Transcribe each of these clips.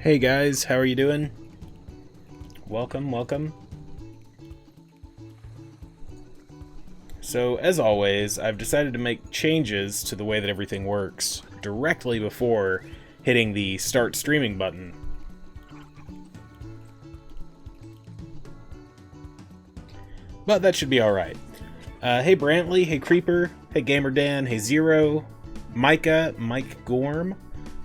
Hey guys, how are you doing? Welcome. So, as always, I've decided to make changes to the way that everything works directly before hitting the Start Streaming button. But that should be alright. Hey Brantley, hey Creeper, hey Gamer Dan, hey Zero, Micah, Mike Gorm,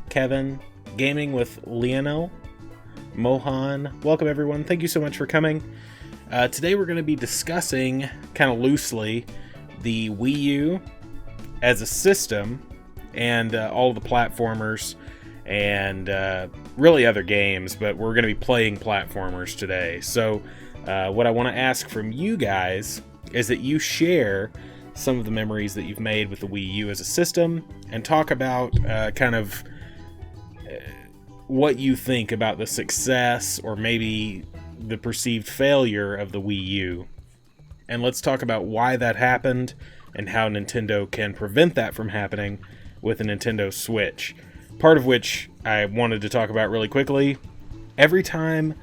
Kevin, Gaming with Lionel, Mohan. Welcome everyone. Thank you so much for coming. Today we're going to be discussing, kind of loosely, the Wii U as a system and all the platformers and really other games, but we're going to be playing platformers today. So what I want to ask from you guys is that you share some of the memories that you've made with the Wii U as a system and talk about kind of what you think about the success or maybe the perceived failure of the Wii U. And let's talk about why that happened and how Nintendo can prevent that from happening with a Nintendo Switch. Part of which I wanted to talk about really quickly. Every time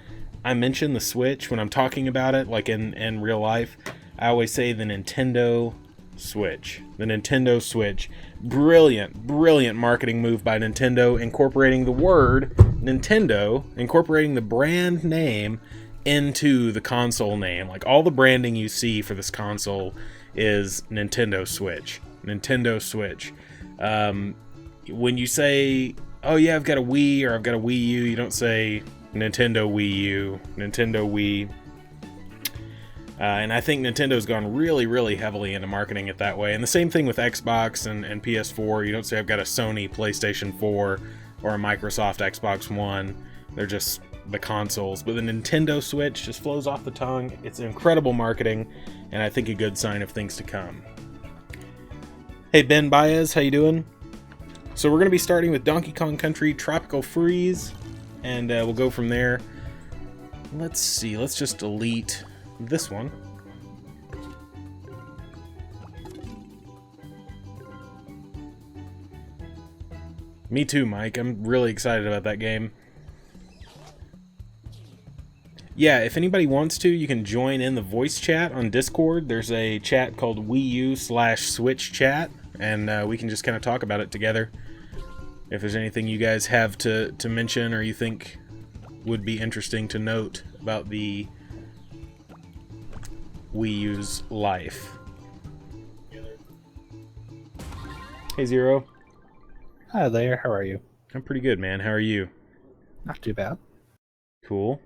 I mention the Switch when I'm talking about it, like in real life, I always say the Nintendo Switch. The Nintendo Switch. Brilliant marketing move by Nintendo, incorporating the word Nintendo, incorporating the brand name into the console name. Like, all the branding you see for this console is Nintendo Switch. Nintendo Switch. When you say, oh yeah, I've got a Wii or I've got a Wii U, you don't say Nintendo Wii U, Nintendo Wii. And I think Nintendo's gone really heavily into marketing it that way. And the same thing with Xbox and PS4. You don't say I've got a Sony PlayStation 4 or a Microsoft Xbox One. They're just the consoles. But the Nintendo Switch just flows off the tongue. It's incredible marketing, and I think a good sign of things to come. Hey Ben Baez, how you doing? So we're going to be starting with Donkey Kong Country Tropical Freeze, and we'll go from there. Let's see, let's just delete this one. Me too, Mike. I'm really excited about that game. Yeah, if anybody wants to, you can join in the voice chat on Discord. There's a chat called Wii U/Switch chat, and we can just kind of talk about it together. If there's anything you guys have to mention or you think would be interesting to note about the Wii U's life. Hey Zero. Hi Lair, how are you? I'm pretty good, man. How are you? Not too bad. Cool.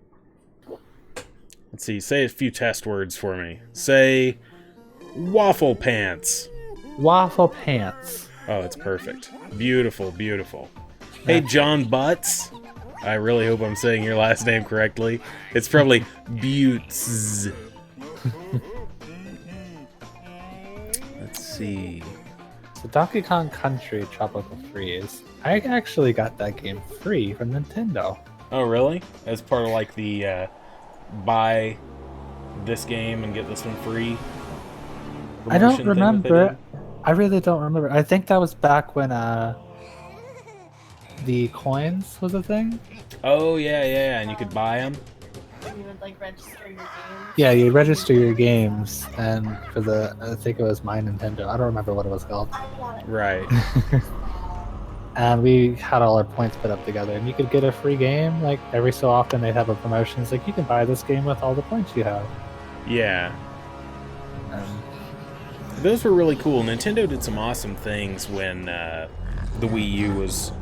Let's see, say a few test words for me. Say waffle pants. Waffle pants. Oh, it's perfect. Beautiful. Hey John Butts. I really hope I'm saying your last name correctly. It's probably Butts. Let's see. So Donkey Kong Country Tropical Freeze. I actually got that game free from Nintendo. Oh, really? As part of like the buy this game and get this one free? I don't remember. I really don't remember. I think that was back when the coins was a thing. Oh, yeah, and you could buy them? You would like register your games. Yeah, you register your games, and for I think it was my Nintendo. I don't remember what it was called. Right. And we had all our points put up together, and you could get a free game. Like every so often, they'd have a promotion. It's like you can buy this game with all the points you have. Yeah. Those were really cool. Nintendo did some awesome things when the Wii U was,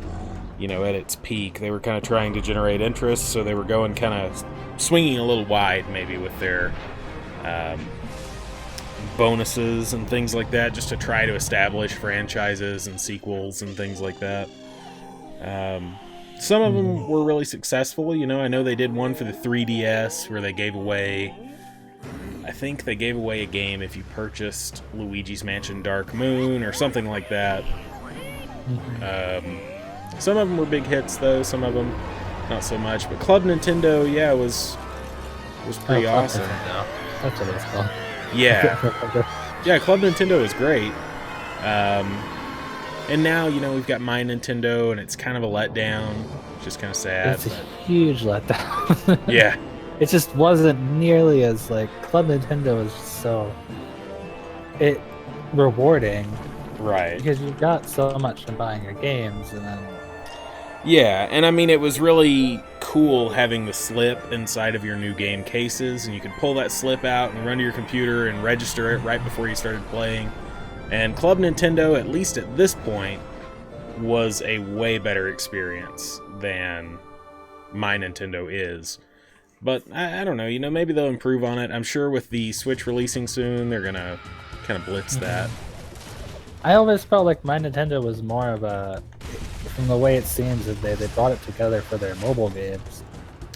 at its peak. They were kind of trying to generate interest, so they were going kind of swinging a little wide maybe with their bonuses and things like that, just to try to establish franchises and sequels and things like that. Some of them were really successful. I know they did one for the 3DS where they gave away, I think they gave away a game if you purchased Luigi's Mansion Dark Moon or something like that. Some of them were big hits though, some of them not so much. But Club Nintendo, yeah, was pretty awesome. Nintendo. That's what it was called. Yeah, Club Nintendo is great. And now, we've got My Nintendo, and it's kind of a letdown. Just kind of sad. It's a huge letdown. Yeah. It just wasn't nearly as like Club Nintendo was just so rewarding Right. because you got so much from buying your games, and then Yeah, and I mean, it was really cool having the slip inside of your new game cases, and you could pull that slip out and run to your computer and register it right before you started playing. And Club Nintendo, at least at this point, was a way better experience than My Nintendo is. But I don't know, maybe they'll improve on it. I'm sure with the Switch releasing soon, they're gonna kind of blitz that. I always felt like My Nintendo was more of a, from the way it seems, that they brought it together for their mobile games.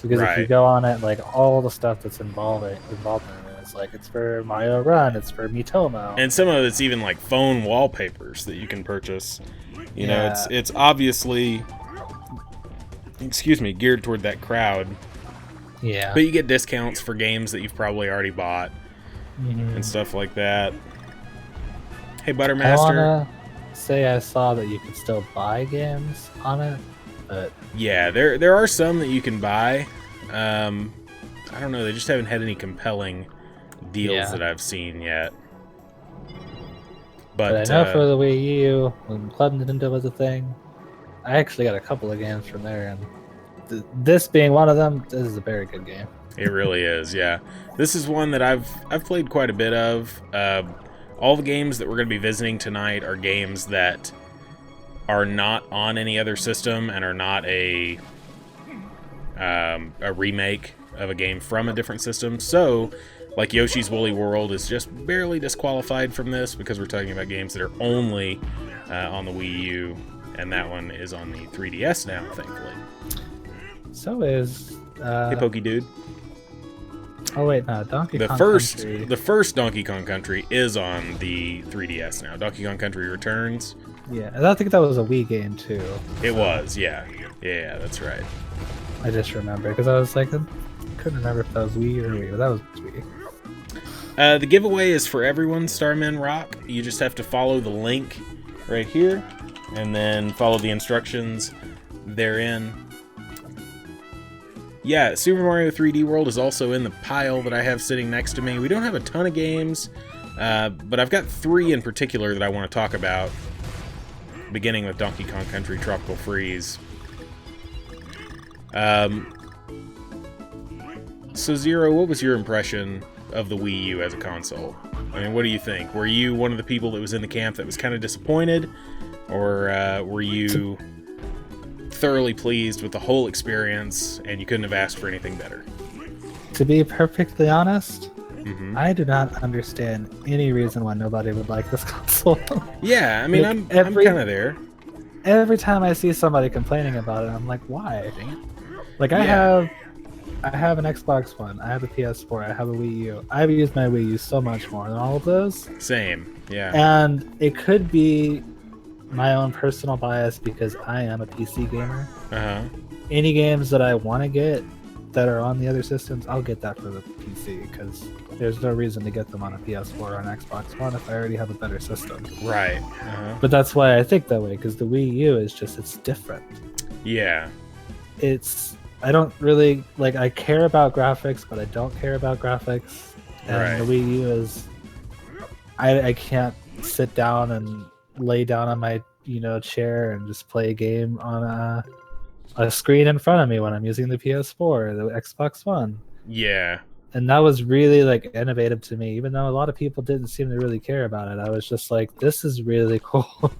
Because if you go on it, like all the stuff that's involved in it, it's like it's for Mario Run, it's for Miitomo, and some of it's even like phone wallpapers that you can purchase. You know, it's obviously, geared toward that crowd. Yeah. But you get discounts for games that you've probably already bought and stuff like that. Hey, Buttermaster. I wanna say I saw that you could still buy games on it, but yeah, there are some that you can buy. I don't know, they just haven't had any compelling deals that I've seen yet. But I know for the Wii U, when Club Nintendo was a thing, I actually got a couple of games from there, and this being one of them, this is a very good game. It really is, yeah. This is one that I've played quite a bit of. All the games that we're going to be visiting tonight are games that are not on any other system and are not a remake of a game from a different system. So, like Yoshi's Woolly World is just barely disqualified from this because we're talking about games that are only on the Wii U, and that one is on the 3DS now, thankfully. So is hey, Pokey Dude. Oh wait, no, Donkey Kong Country. The first Donkey Kong Country is on the 3DS now. Donkey Kong Country Returns. Yeah, and I think that was a Wii game too. It was, yeah. Yeah, that's right. I just remember because I was like, I couldn't remember if that was Wii or Wii, but that was Wii. The giveaway is for everyone, Starmen Rock. You just have to follow the link right here, and then follow the instructions therein. Yeah, Super Mario 3D World is also in the pile that I have sitting next to me. We don't have a ton of games, but I've got 3 in particular that I want to talk about, beginning with Donkey Kong Country Tropical Freeze. So, Zero, what was your impression of the Wii U as a console? I mean, what do you think? Were you one of the people that was in the camp that was kind of disappointed, or were you thoroughly pleased with the whole experience and you couldn't have asked for anything better? To be perfectly honest, I do not understand any reason why nobody would like this console. Yeah, I mean, like I'm kind of there. Every time I see somebody complaining about it, I'm like, why? Like, I have an Xbox One, I have a PS4, I have a Wii U. I've used my Wii U so much more than all of those. Same, yeah. And it could be my own personal bias because I am a PC gamer. Any games that I want to get that are on the other systems, I'll get that for the PC because there's no reason to get them on a PS4 or an Xbox One if I already have a better system. Right. But that's why I think that way, because the Wii U is just, it's different. Yeah. I don't really, like, I care about graphics, but I don't care about graphics. And the Wii U is, I can't sit down and lay down on my chair and just play a game on a screen in front of me when I'm using the PS4 or the Xbox One. Yeah. And that was really like innovative to me, even though a lot of people didn't seem to really care about it. I was just like, this is really cool.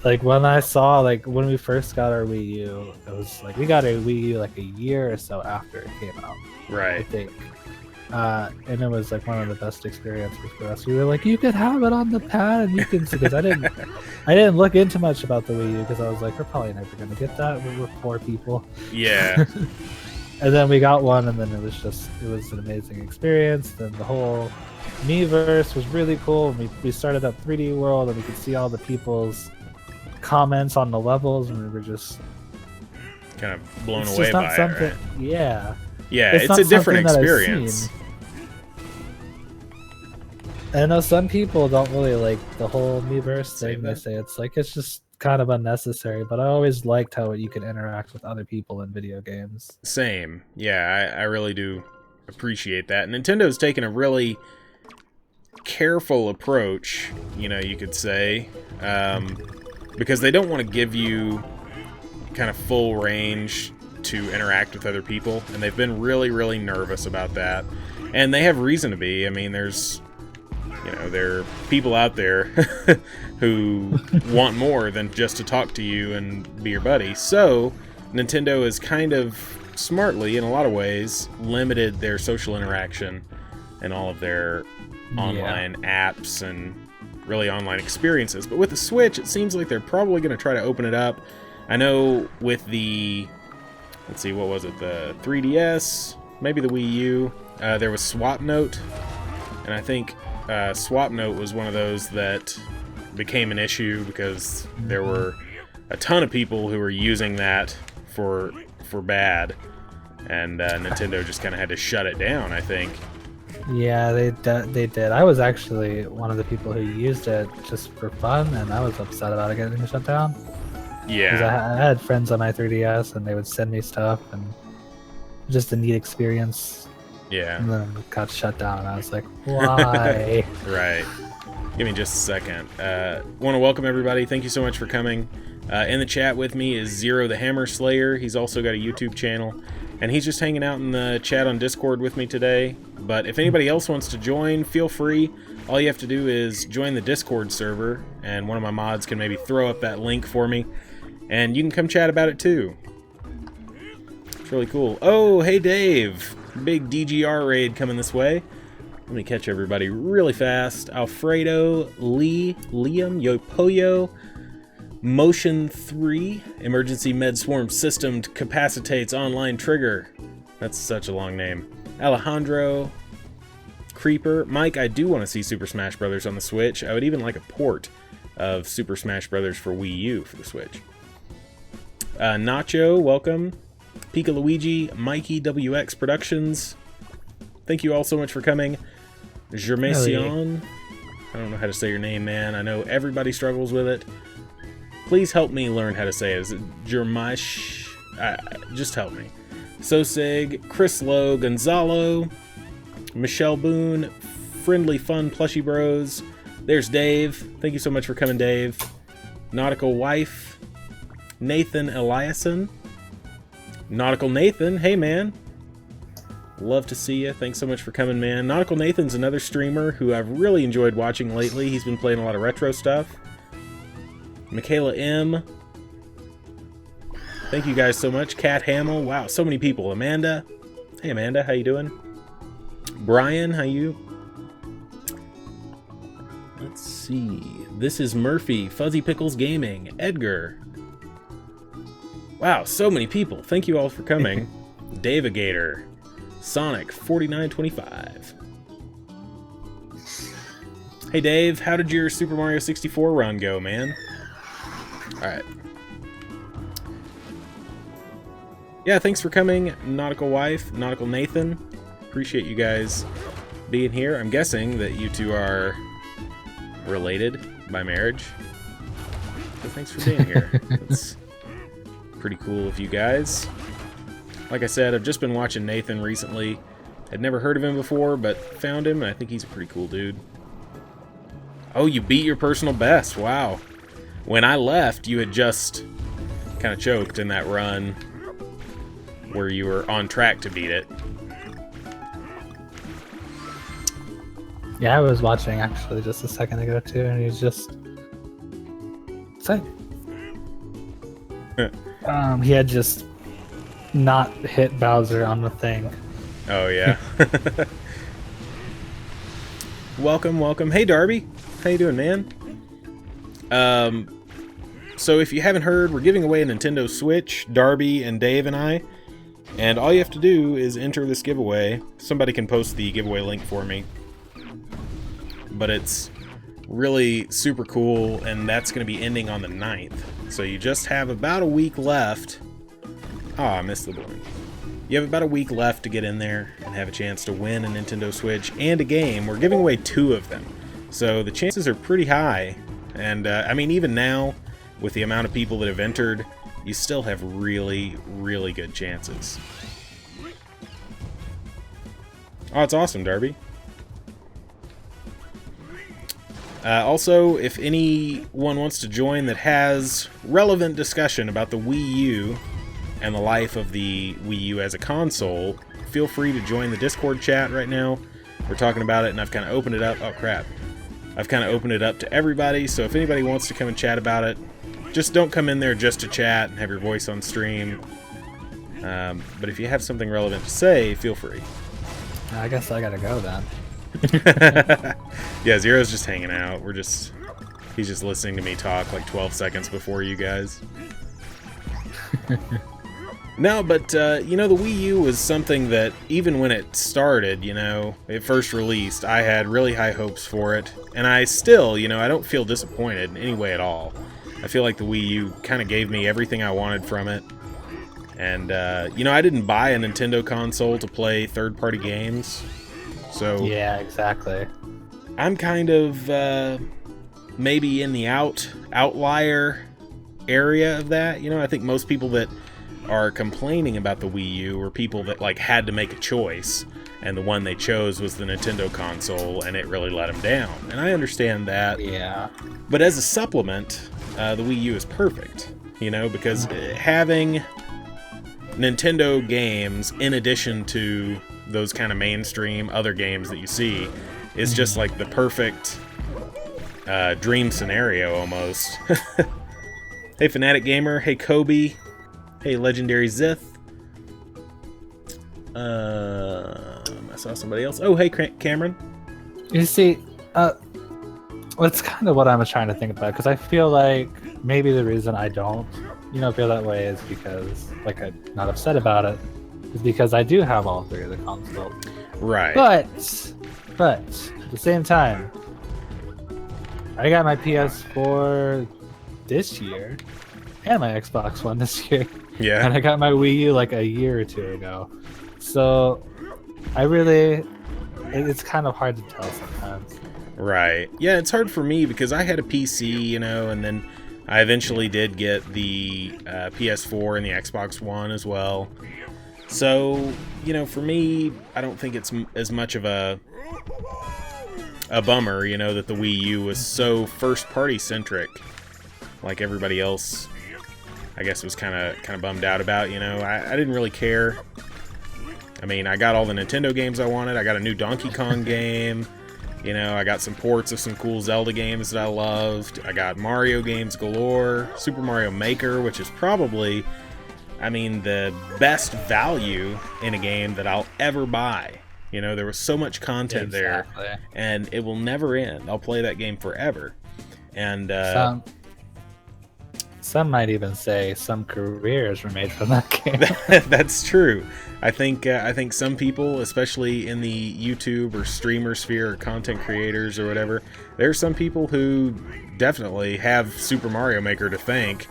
Like when I saw, like when we first got our Wii U, it was like we got a Wii U like a year or so after it came out. Right. I think. And it was like one of the best experiences for us. We were like, you could have it on the pad, and you can see, because I didn't look into much about the Wii U because I was like, we're probably never gonna get that. We're poor people. Yeah. And then we got one, and then it was an amazing experience. Then the whole Miiverse was really cool. We started up 3D World, and we could see all the people's comments on the levels, and we were just kind of blown away by it. Right? Yeah. Yeah, it's a different experience. I know some people don't really like the whole Miiverse thing. They say it's like, it's just kind of unnecessary, but I always liked how you could interact with other people in video games. Same. Yeah, I really do appreciate that. Nintendo's taken a really careful approach, you could say, because they don't want to give you kind of full range to interact with other people, and they've been really, really nervous about that. And they have reason to be. I mean, there are people out there who want more than just to talk to you and be your buddy. So, Nintendo has kind of smartly, in a lot of ways, limited their social interaction and all of their online apps and really online experiences. But with the Switch, it seems like they're probably going to try to open it up. I know with the, let's see, what was it? The 3DS, maybe the Wii U, there was Swap Note, and I think Swap Note was one of those that became an issue because there were a ton of people who were using that for bad, and Nintendo just kind of had to shut it down, I think. Yeah, they did. I was actually one of the people who used it just for fun, and I was upset about it getting shut down. Yeah. 'Cause I had friends on my 3DS, and they would send me stuff, and just a neat experience. Yeah. And then it got shut down, and I was like, why? Right. Give me just a second. Want to welcome everybody. Thank you so much for coming. In the chat with me is Zero the Hammer Slayer. He's also got a YouTube channel, and he's just hanging out in the chat on Discord with me today. But if anybody else wants to join, feel free. All you have to do is join the Discord server, and one of my mods can maybe throw up that link for me, and you can come chat about it too. It's really cool. Oh, hey Dave! Big DGR raid coming this way. Let me catch everybody really fast. Alfredo, Lee, Liam, Yopoyo, Motion 3, Emergency Med Swarm System Capacitates Online Trigger. That's such a long name. Alejandro, Creeper, Mike, I do want to see Super Smash Bros. On the Switch. I would even like a port of Super Smash Bros. For Wii U for the Switch. Nacho, welcome. Pika Luigi, Mikey WX Productions. Thank you all so much for coming. Germacion, I don't know how to say your name, man. I know everybody struggles with it. Please help me learn how to say it. Is it Germash? Just help me. Sosig, Chris Lowe, Gonzalo, Michelle Boone, Friendly Fun Plushy Bros. There's Dave. Thank you so much for coming, Dave. Nautical Wife, Nathan Eliason. Nautical Nathan, hey man. Love to see you. Thanks so much for coming, man. Nautical Nathan's another streamer who I've really enjoyed watching lately. He's been playing a lot of retro stuff. Michaela M. Thank you guys so much. Kat Hamill. Wow, so many people. Amanda. Hey, Amanda. How you doing? Brian, how you? Let's see. This is Murphy. Fuzzy Pickles Gaming. Edgar. Wow, so many people. Thank you all for coming. Davigator. Sonic 4925. Hey Dave, how did your Super Mario 64 run go, man? Alright. Yeah, thanks for coming, Nautical Wife, Nautical Nathan. Appreciate you guys being here. I'm guessing that you two are related by marriage. So thanks for being here. That's pretty cool of you guys. Like I said, I've just been watching Nathan recently. I'd never heard of him before, but found him, and I think he's a pretty cool dude. Oh, you beat your personal best. Wow. When I left, you had just kind of choked in that run where you were on track to beat it. Yeah, I was watching actually just a second ago too, and he's just saying. He had just not hit Bowser on the thing. Oh yeah. Welcome. Hey Darby, how you doing, man? So if you haven't heard, we're giving away a Nintendo Switch, Darby and Dave and I, and all you have to do is enter this giveaway. Somebody can post the giveaway link for me, but it's really super cool, and that's going to be ending on the 9th. So you just have about a week left. Oh, I missed the balloon. You have about a week left to get in there and have a chance to win a Nintendo Switch and a game. We're giving away 2 of them, so the chances are pretty high. And I mean, even now, with the amount of people that have entered, you still have really, really good chances. Oh, it's awesome, Darby. Also, if anyone wants to join that has relevant discussion about the Wii U and the life of the Wii U as a console, feel free to join the Discord chat right now. We're talking about it, and I've kind of opened it up. Oh, crap. I've kind of opened it up to everybody, so if anybody wants to come and chat about it, just don't come in there just to chat and have your voice on stream. But if you have something relevant to say, feel free. I guess I gotta go then. Yeah, Zero's just hanging out. He's just listening to me talk like 12 seconds before you guys. No, but, you know, the Wii U was something that, even when it started, you know, it first released, I had really high hopes for it. And I still, you know, I don't feel disappointed in any way at all. I feel like the Wii U kind of gave me everything I wanted from it. And, you know, I didn't buy a Nintendo console to play third-party games. So yeah, exactly. I'm kind of, maybe in the outlier area of that. You know, I think most people that are complaining about the Wii U are people that, like, had to make a choice. And the one they chose was the Nintendo console, and it really let them down. And I understand that. Yeah. But as a supplement, the Wii U is perfect. You know, because having Nintendo games in addition to those kind of mainstream other games that you see is just like the perfect dream scenario almost. Hey Fanatic Gamer, hey Kobe, hey Legendary Zith. I saw somebody else. Oh, hey Cameron. You see, that's kind of what I'm trying to think about, because I feel like maybe the reason I don't, you know, feel that way is because, like, I'm not upset about it, is because I do have all three of the consoles. Right. But at the same time, I got my PS4 this year and my Xbox One this year. Yeah. And I got my Wii U like a year or two ago. So I really, it's kind of hard to tell sometimes. Right. Yeah, it's hard for me because I had a PC, you know, and then I eventually did get the PS4 and the Xbox One as well. So, you know, for me, I don't think it's as much of a bummer, you know, that the Wii U was so first-party centric, like everybody else, I guess, was kind of bummed out about. You know, I didn't really care. I mean, I got all the Nintendo games I wanted. I got a new Donkey Kong game. You know, I got some ports of some cool Zelda games that I loved. I got Mario games galore. Super Mario Maker, which is probably, I mean, the best value in a game that I'll ever buy. You know, there was so much content there, and it will never end. I'll play that game forever. And some might even say some careers were made from that game. That's true. I think some people, especially in the YouTube or streamer sphere or content creators or whatever, there are some people who definitely have Super Mario Maker to thank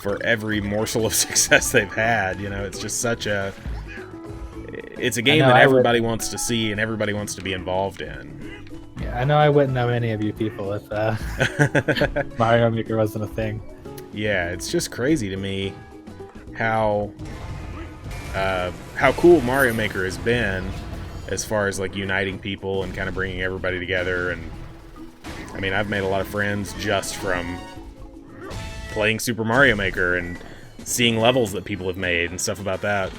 for every morsel of success they've had. You know, it's just it's a game that everybody wants to see and everybody wants to be involved in. Yeah, I know I wouldn't know any of you people if Mario Maker wasn't a thing. Yeah, it's just crazy to me how cool Mario Maker has been as far as like uniting people and kind of bringing everybody together. And I mean, I've made a lot of friends just from playing Super Mario Maker and seeing levels that people have made and stuff about that.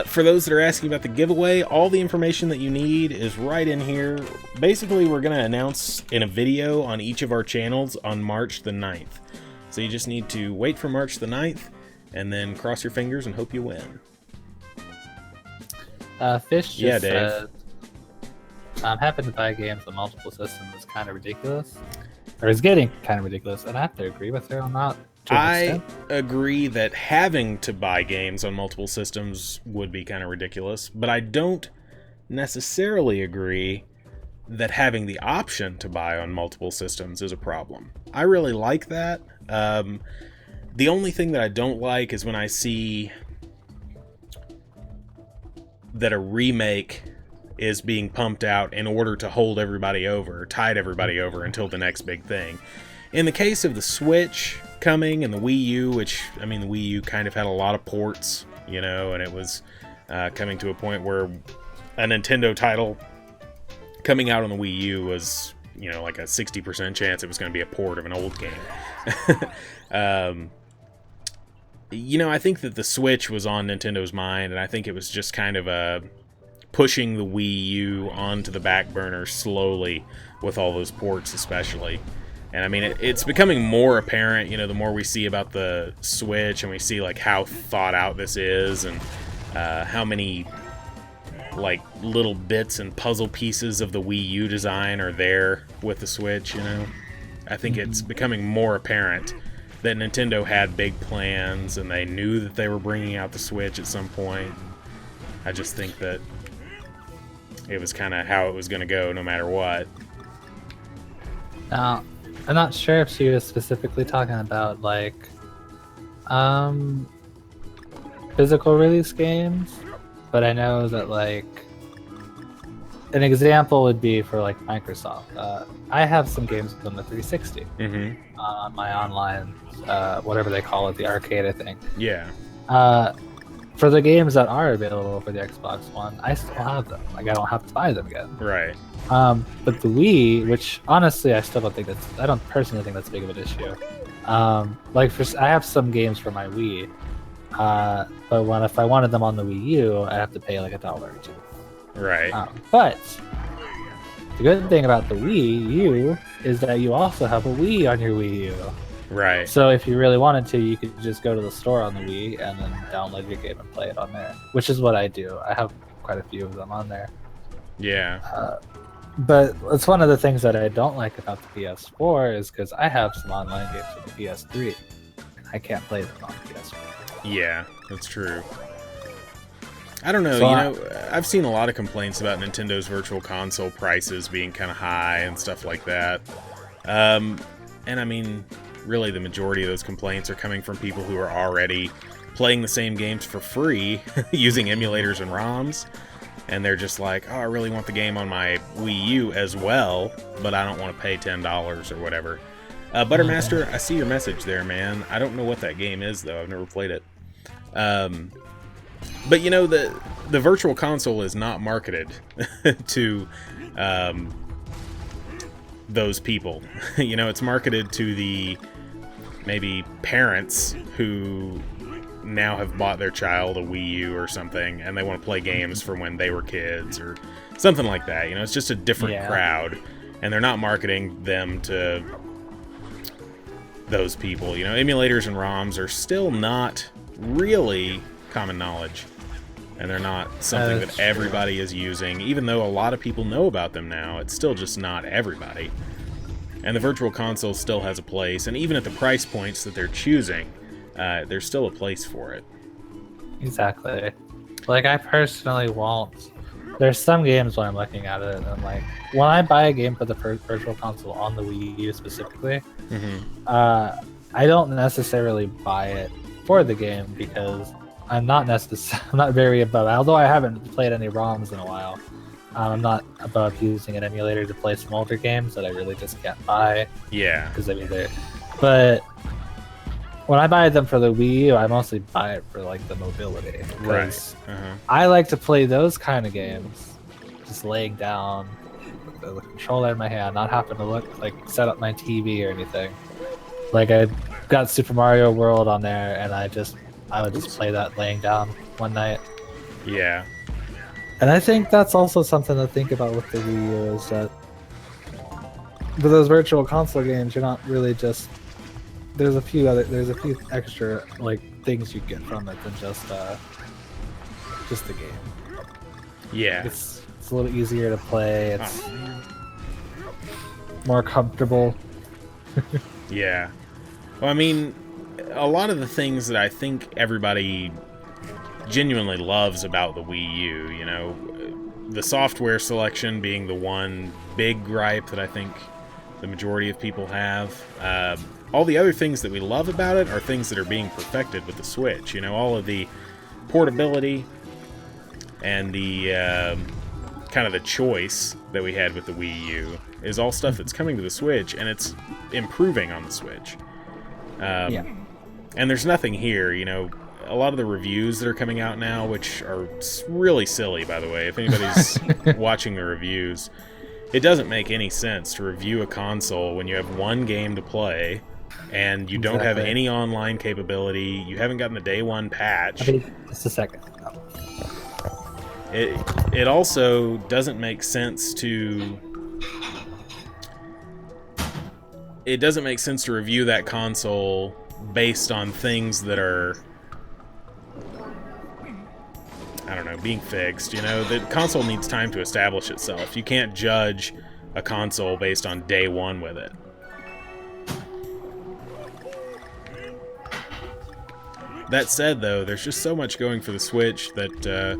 For those that are asking about the giveaway, all the information that you need is right in here. Basically, we're going to announce in a video on each of our channels on March the 9th. So you just need to wait for March the 9th and then cross your fingers and hope you win. Fish just Dave. said, having to buy games on multiple systems is kind of ridiculous. Or is getting kind of ridiculous, and I have to agree with her on that. I agree that having to buy games on multiple systems would be kind of ridiculous, but I don't necessarily agree that having the option to buy on multiple systems is a problem. I really like that. The only thing that I don't like is when I see that a remake is being pumped out in order to hold everybody over, tide everybody over until the next big thing. in the case of the Switch coming and the Wii U, which, I mean, the Wii U kind of had a lot of ports, you know, and it was coming to a point where a Nintendo title coming out on the Wii U was, you know, like a 60% chance it was going to be a port of an old game. You know, I think that the Switch was on Nintendo's mind, and I think it was just kind of pushing the Wii U onto the back burner slowly with all those ports especially. And I mean, it's becoming more apparent, you know, the more we see about the Switch and we see like how thought out this is and how many like little bits and puzzle pieces of the Wii U design are there with the Switch, you know. I think it's becoming more apparent that Nintendo had big plans and they knew that they were bringing out the Switch at some point. I just think that it was kind of how it was going to go no matter what. Now, I'm not sure if she was specifically talking about like physical release games, but I know that like an example would be for like Microsoft. I have some games on the 360 on my online, whatever they call it, the arcade, I think. Yeah. For the games that are available for the Xbox One, I still have them. Like, I don't have to buy them again. Right. But the Wii, which honestly I still don't think I don't personally think that's big of an issue. Like I have some games for my Wii, but if I wanted them on the Wii U, I have to pay like $1 or $2. Right. But the good thing about the Wii U is that you also have a Wii on your Wii U. Right. So if you really wanted to, you could just go to the store on the Wii and then download your game and play it on there, which is what I do. I have quite a few of them on there. Yeah. But it's one of the things that I don't like about the PS4 is because I have some online games on the PS3. I can't play them on PS4. Yeah, that's true. I don't know, So I've seen a lot of complaints about Nintendo's Virtual Console prices being kind of high and stuff like that. And I mean, really the majority of those complaints are coming from people who are already playing the same games for free using emulators and ROMs. And they're just like, oh, I really want the game on my Wii U as well, but I don't want to pay $10 or whatever. Buttermaster, I see your message there, man. I don't know what that game is, though. I've never played it. But, you know, the Virtual Console is not marketed to those people. You know, it's marketed to the maybe parents who now have bought their child a Wii U or something, and they want to play games from when they were kids or something like that. You know, it's just a different crowd, and they're not marketing them to those people. You know, emulators and ROMs are still not really common knowledge, and they're not something that everybody is using. Even though a lot of people know about them now, it's still just not everybody. And the Virtual Console still has a place, and even at the price points that they're choosing, there's still a place for it. Exactly. Like, I personally won't. There's some games when I'm looking at it, and I'm like, when I buy a game for the Virtual Console on the Wii U specifically, I don't necessarily buy it for the game because I'm not very above. Although I haven't played any ROMs in a while, I'm not above using an emulator to play some older games that I really just can't buy. Yeah. Because I mean, but when I buy them for the Wii U, I mostly buy it for like the mobility. Right. I like to play those kind of games, just laying down with the controller in my hand, not having to set up my TV or anything. Like, I got Super Mario World on there, and I would just play that laying down one night. Yeah. And I think that's also something to think about with the Wii U is that for those Virtual Console games, you're not really just there's a few extra like things you get from it than just the game. Yeah. It's a little easier to play. It's more comfortable. Yeah. Well, I mean, a lot of the things that I think everybody genuinely loves about the Wii U, you know, the software selection being the one big gripe that I think the majority of people have. All the other things that we love about it are things that are being perfected with the Switch. You know, all of the portability and the kind of the choice that we had with the Wii U. is all stuff that's coming to the Switch, and it's improving on the Switch. Yeah. And there's nothing here, you know. A lot of the reviews that are coming out now, which are really silly, by the way, if anybody's watching the reviews, it doesn't make any sense to review a console when you have one game to play and you don't have any online capability. You haven't gotten the day one patch. Okay, just a second. It also doesn't make sense to... It doesn't make sense to review that console based on things that are... I don't know, being fixed, you know? The console needs time to establish itself. You can't judge a console based on day one with it. That said, though, there's just so much going for the Switch that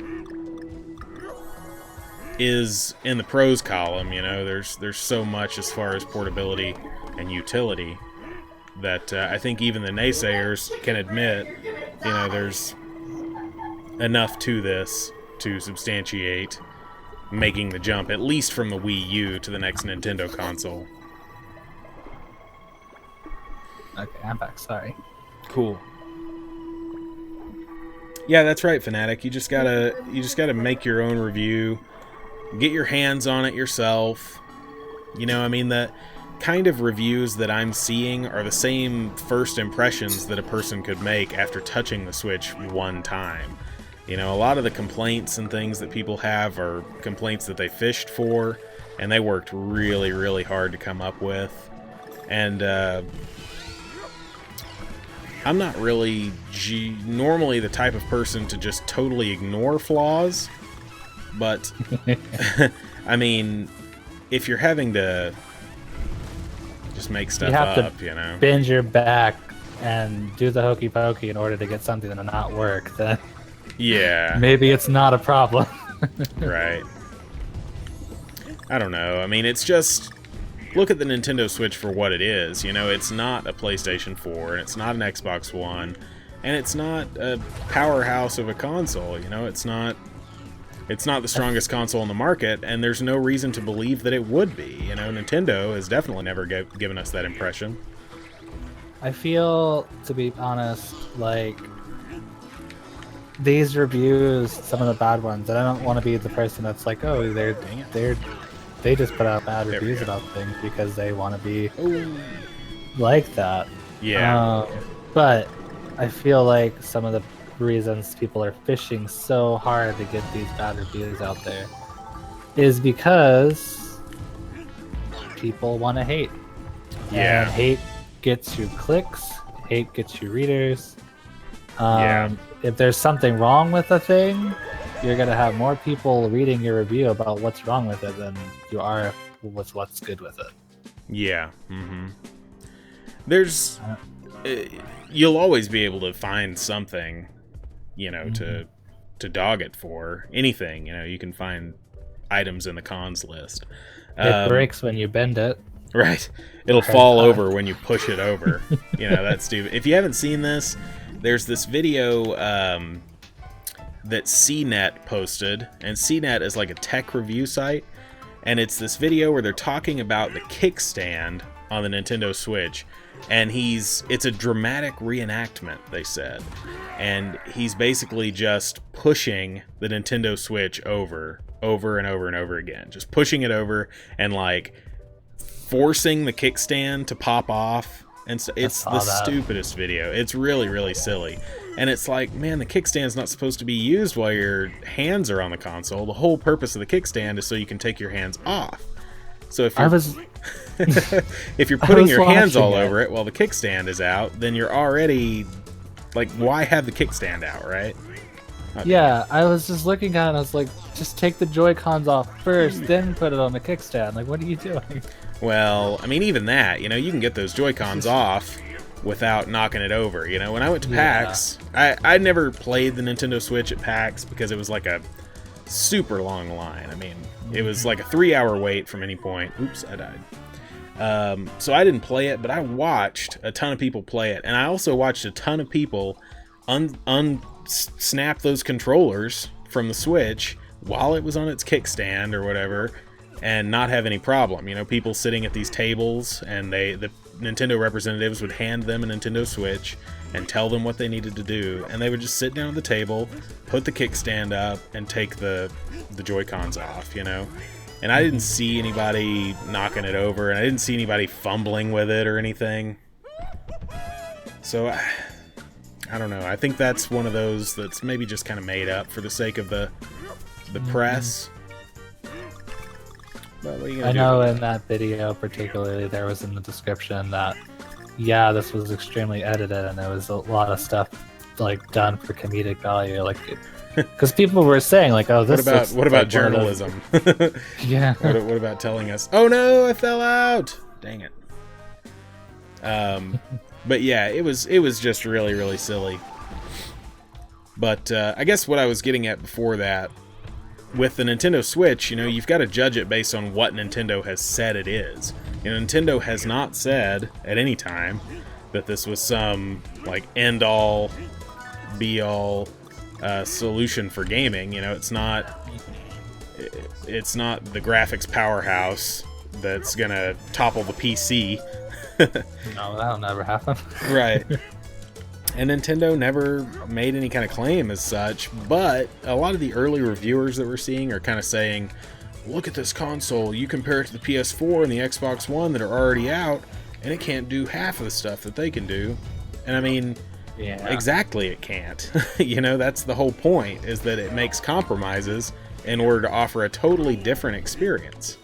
is in the pros column, you know? There's so much as far as portability and utility that I think even the naysayers can admit, you know, there's enough to this to substantiate making the jump, at least from the Wii U to the next Nintendo console. Okay, I'm back. Sorry. Cool. Yeah, that's right, Fanatic. You just gotta make your own review, get your hands on it yourself. You know, I mean, the kind of reviews that I'm seeing are the same first impressions that a person could make after touching the Switch one time. You know, a lot of the complaints and things that people have are complaints that they fished for, and they worked really, really hard to come up with. And I'm not really normally the type of person to just totally ignore flaws, but I mean, if you're having to just make stuff up, you know, bend your back and do the hokey pokey in order to get something to not work, then yeah, maybe it's not a problem. Right. I don't know. I mean, it's just, look at the Nintendo Switch for what it is. You know, it's not a PlayStation 4, and it's not an Xbox One, and it's not a powerhouse of a console. You know, it's not the strongest console on the market, and there's no reason to believe that it would be. You know, Nintendo has definitely never given us that impression. I feel, to be honest, like these reviews, some of the bad ones, and I don't want to be the person that's like, oh, they just put out bad reviews about things because they want to be like that. Yeah. But I feel like some of the reasons people are fishing so hard to get these bad reviews out there is because people want to hate. Yeah. And hate gets you clicks, hate gets you readers. If there's something wrong with a thing, you're going to have more people reading your review about what's wrong with it than you are with what's good with it. Yeah. Mm-hmm. There's... you'll always be able to find something, you know, to dog it for. Anything, you know, you can find items in the cons list. It breaks when you bend it. Right. It'll fall over when you push it over. You know, that's stupid. If you haven't seen this, there's this video that CNET posted, and CNET is like a tech review site, and it's this video where they're talking about the kickstand on the Nintendo Switch, and it's a dramatic reenactment, they said, and he's basically just pushing the Nintendo Switch over and over and over again, just pushing it over and like forcing the kickstand to pop off. And so it's the stupidest video. It's really, really silly. And it's like, man, the kickstand's not supposed to be used while your hands are on the console. The whole purpose of the kickstand is so you can take your hands off. So if you're, if you're putting your hands all over it while the kickstand is out, then you're already, like, why have the kickstand out, right? Yeah, I was just looking at it and I was like, just take the Joy-Cons off first, then put it on the kickstand. Like, what are you doing? Well, I mean, even that, you know, you can get those Joy-Cons off without knocking it over. You know, when I went to PAX, I never played the Nintendo Switch at PAX because it was like a super long line. I mean, it was like a 3-hour wait from any point. Oops, I died. So I didn't play it, but I watched a ton of people play it. And I also watched a ton of people unsnap those controllers from the Switch while it was on its kickstand or whatever, and not have any problem. You know, people sitting at these tables, and the Nintendo representatives would hand them a Nintendo Switch and tell them what they needed to do, and they would just sit down at the table, put the kickstand up, and take the Joy-Cons off, you know? And I didn't see anybody knocking it over, and I didn't see anybody fumbling with it or anything. So, I don't know. I think that's one of those that's maybe just kind of made up for the sake of the press. But what are you gonna I do know about in that video particularly there was in the description that, yeah, this was extremely edited and there was a lot of stuff like done for comedic value, like because people were saying like, oh, this what about journalism? Yeah. What about telling us, oh no, I fell out? Dang it. But yeah, it was just really, really silly. But I guess what I was getting at before that, with the Nintendo Switch, you know, you've got to judge it based on what Nintendo has said it is. You know, Nintendo has not said at any time that this was some like end-all, be-all solution for gaming. You know, it's not the graphics powerhouse that's gonna topple the PC. No, that'll never happen. Right. And Nintendo never made any kind of claim as such, but a lot of the early reviewers that we're seeing are kind of saying, look at this console, you compare it to the PS4 and the Xbox One that are already out, and it can't do half of the stuff that they can do. And I mean, Yeah. exactly, it can't. You know, that's the whole point, is that it makes compromises in order to offer a totally different experience.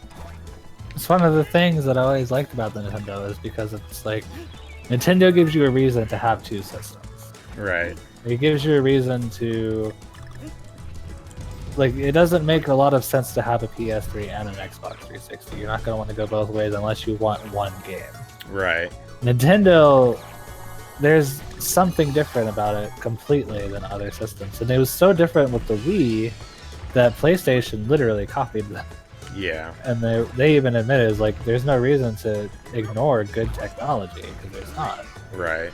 It's one of the things that I always liked about the Nintendo is because it's like Nintendo gives you a reason to have two systems. Right. It gives you a reason to, like, it doesn't make a lot of sense to have a PS3 and an Xbox 360. You're not going to want to go both ways unless you want one game. Right. Nintendo, there's something different about it completely than other systems. And it was so different with the Wii that PlayStation literally copied them. Yeah. And they even admitted, it's like, there's no reason to ignore good technology, because there's not. Right.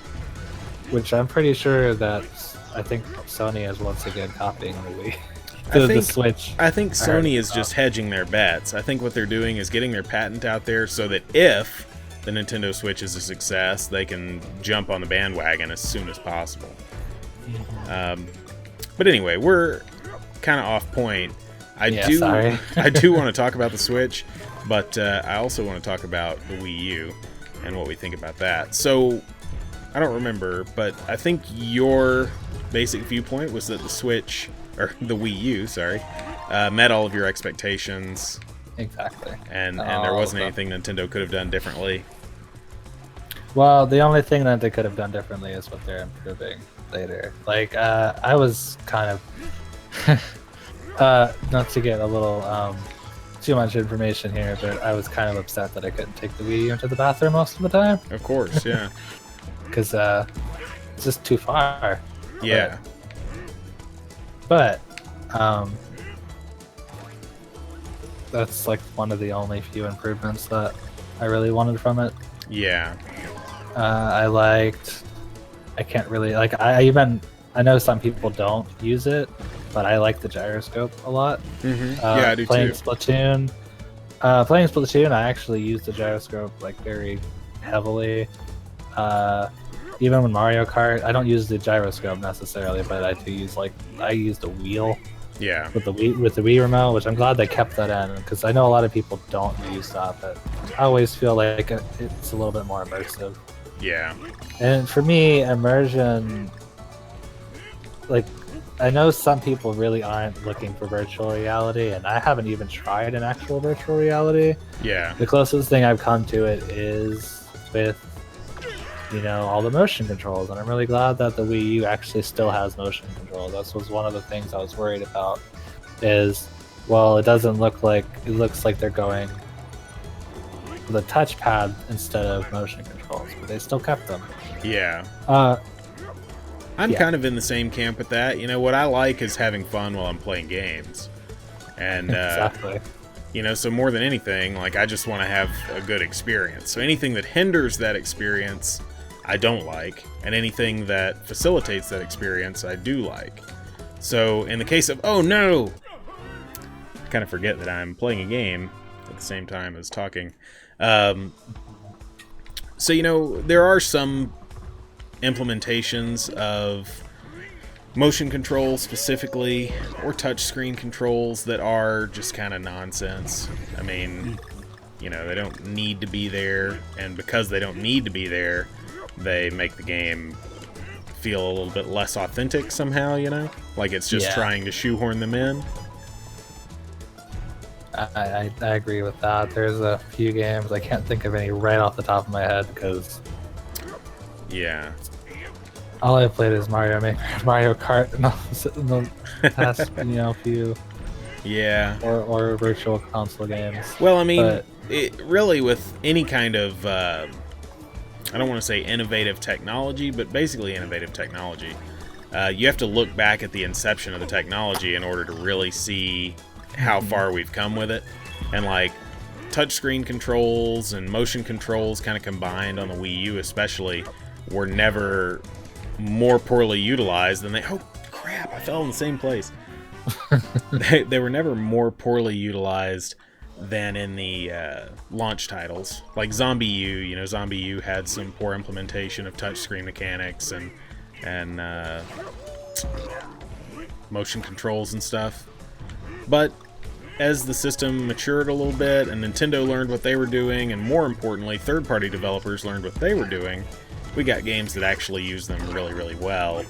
Which I'm pretty sure that I think Sony is once again copying the Wii. The Switch. I think Sony is just hedging their bets. I think what they're doing is getting their patent out there so that if the Nintendo Switch is a success, they can jump on the bandwagon as soon as possible. But anyway, we're kind of off point. I do want to talk about the Switch, but I also want to talk about the Wii U and what we think about that. So, I don't remember, but I think your basic viewpoint was that the Switch, or the Wii U, sorry, met all of your expectations. Exactly. And there wasn't anything Nintendo could have done differently. Well, the only thing that they could have done differently is what they're improving later. Like, I was kind of... not to get a little too much information here, but I was kind of upset that I couldn't take the Wii U into the bathroom most of the time. Of course, yeah. Because it's just too far. Yeah. But that's like one of the only few improvements that I really wanted from it. Yeah. I can't really, like, I know some people don't use it, but I like the gyroscope a lot. Yeah, I do playing too. Splatoon, I actually use the gyroscope like very heavily. Even with Mario Kart, I don't use the gyroscope necessarily, but I use the wheel. Yeah. With the Wii remote, which I'm glad they kept that in, because I know a lot of people don't use that, but I always feel like it's a little bit more immersive. Yeah. And for me, immersion, like, I know some people really aren't looking for virtual reality, and I haven't even tried an actual virtual reality. Yeah. The closest thing I've come to it is with, all the motion controls, and I'm really glad that the Wii U actually still has motion controls. That was one of the things I was worried about, is, well, it looks like they're going with a touchpad instead of motion controls, but they still kept them. Yeah. I'm kind of in the same camp with that. What I like is having fun while I'm playing games. And, exactly. So more than anything, like, I just want to have a good experience. So anything that hinders that experience, I don't like. And anything that facilitates that experience, I do like. So in the case of, oh no! I kind of forget that I'm playing a game at the same time as talking. So, you know, there are some implementations of motion control specifically, or touchscreen controls that are just kind of nonsense. I mean, you know, they don't need to be there, and because they don't need to be there, they make the game feel a little bit less authentic somehow, you know? Like it's just trying to shoehorn them in. I agree with that. There's a few games, I can't think of any right off the top of my head, because all I've played is Mario Maker, Mario Kart in the past, you know, few or virtual console games. Well, I mean, it really, with any kind of I don't want to say innovative technology, but basically innovative technology, you have to look back at the inception of the technology in order to really see how far we've come with it. And like touchscreen controls and motion controls kind of combined on the Wii U especially were never more poorly utilized than they... Oh, crap, I fell in the same place. They were never more poorly utilized than in the launch titles. Like Zombie U, you know, Zombie U had some poor implementation of touchscreen mechanics and motion controls and stuff. But as the system matured a little bit and Nintendo learned what they were doing, and more importantly, third-party developers learned what they were doing, we got games that actually use them really, really well,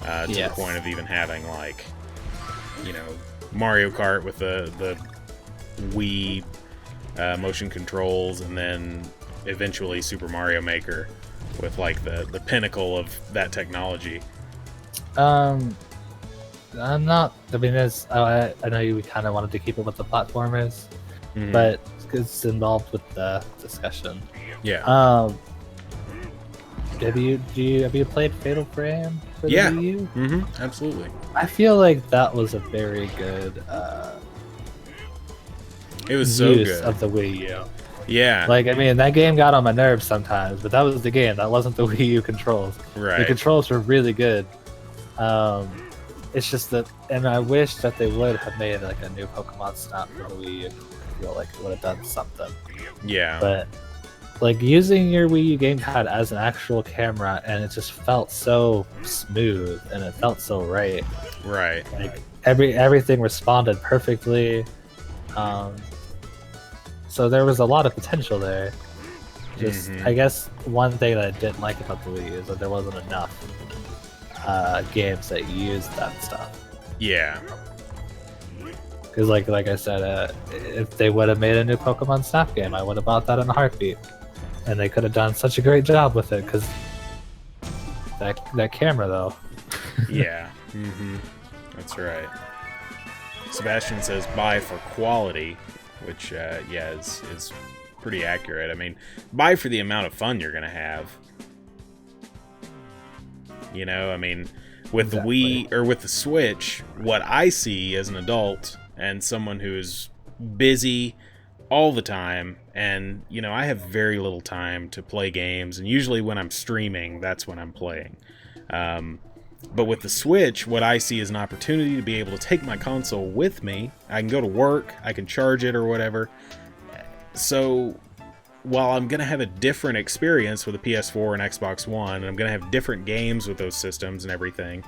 to the point of even having, like, you know, Mario Kart with the Wii motion controls, and then eventually Super Mario Maker with, like, the pinnacle of that technology. I'm not. I mean, I know you kind of wanted to keep it what the platform is, but it's involved with the discussion. Yeah. Have you played Fatal Frame for the Wii U? Mm-hmm. Absolutely. I feel like that was a very good. It was so use good of the Wii U. Yeah. Like, I mean, that game got on my nerves sometimes, but that was the game. That wasn't the Wii U controls. Right. The controls were really good. It's just that, and I wish that they would have made like a new Pokemon Snap for the Wii U. I feel like it would have done something. Yeah. But like using your Wii U gamepad as an actual camera, and it just felt so smooth and it felt so right. Right. Like everything responded perfectly. So there was a lot of potential there. Just I guess one thing that I didn't like about the Wii is that there wasn't enough games that used that stuff. Yeah. Because like I said, if they would have made a new Pokemon Snap game, I would have bought that in a heartbeat. And they could have done such a great job with it, because that camera though. Yeah. That's right. Sebastian says buy for quality, which is pretty accurate. I mean, buy for the amount of fun you're gonna have. You know, I mean, with the Wii or with the Switch, what I see as an adult and someone who is busy all the time, and, you know, I have very little time to play games, and usually when I'm streaming, that's when I'm playing. But with the Switch, what I see is an opportunity to be able to take my console with me. I can go to work, I can charge it or whatever. So while I'm going to have a different experience with a PS4 and Xbox One, and I'm going to have different games with those systems and everything,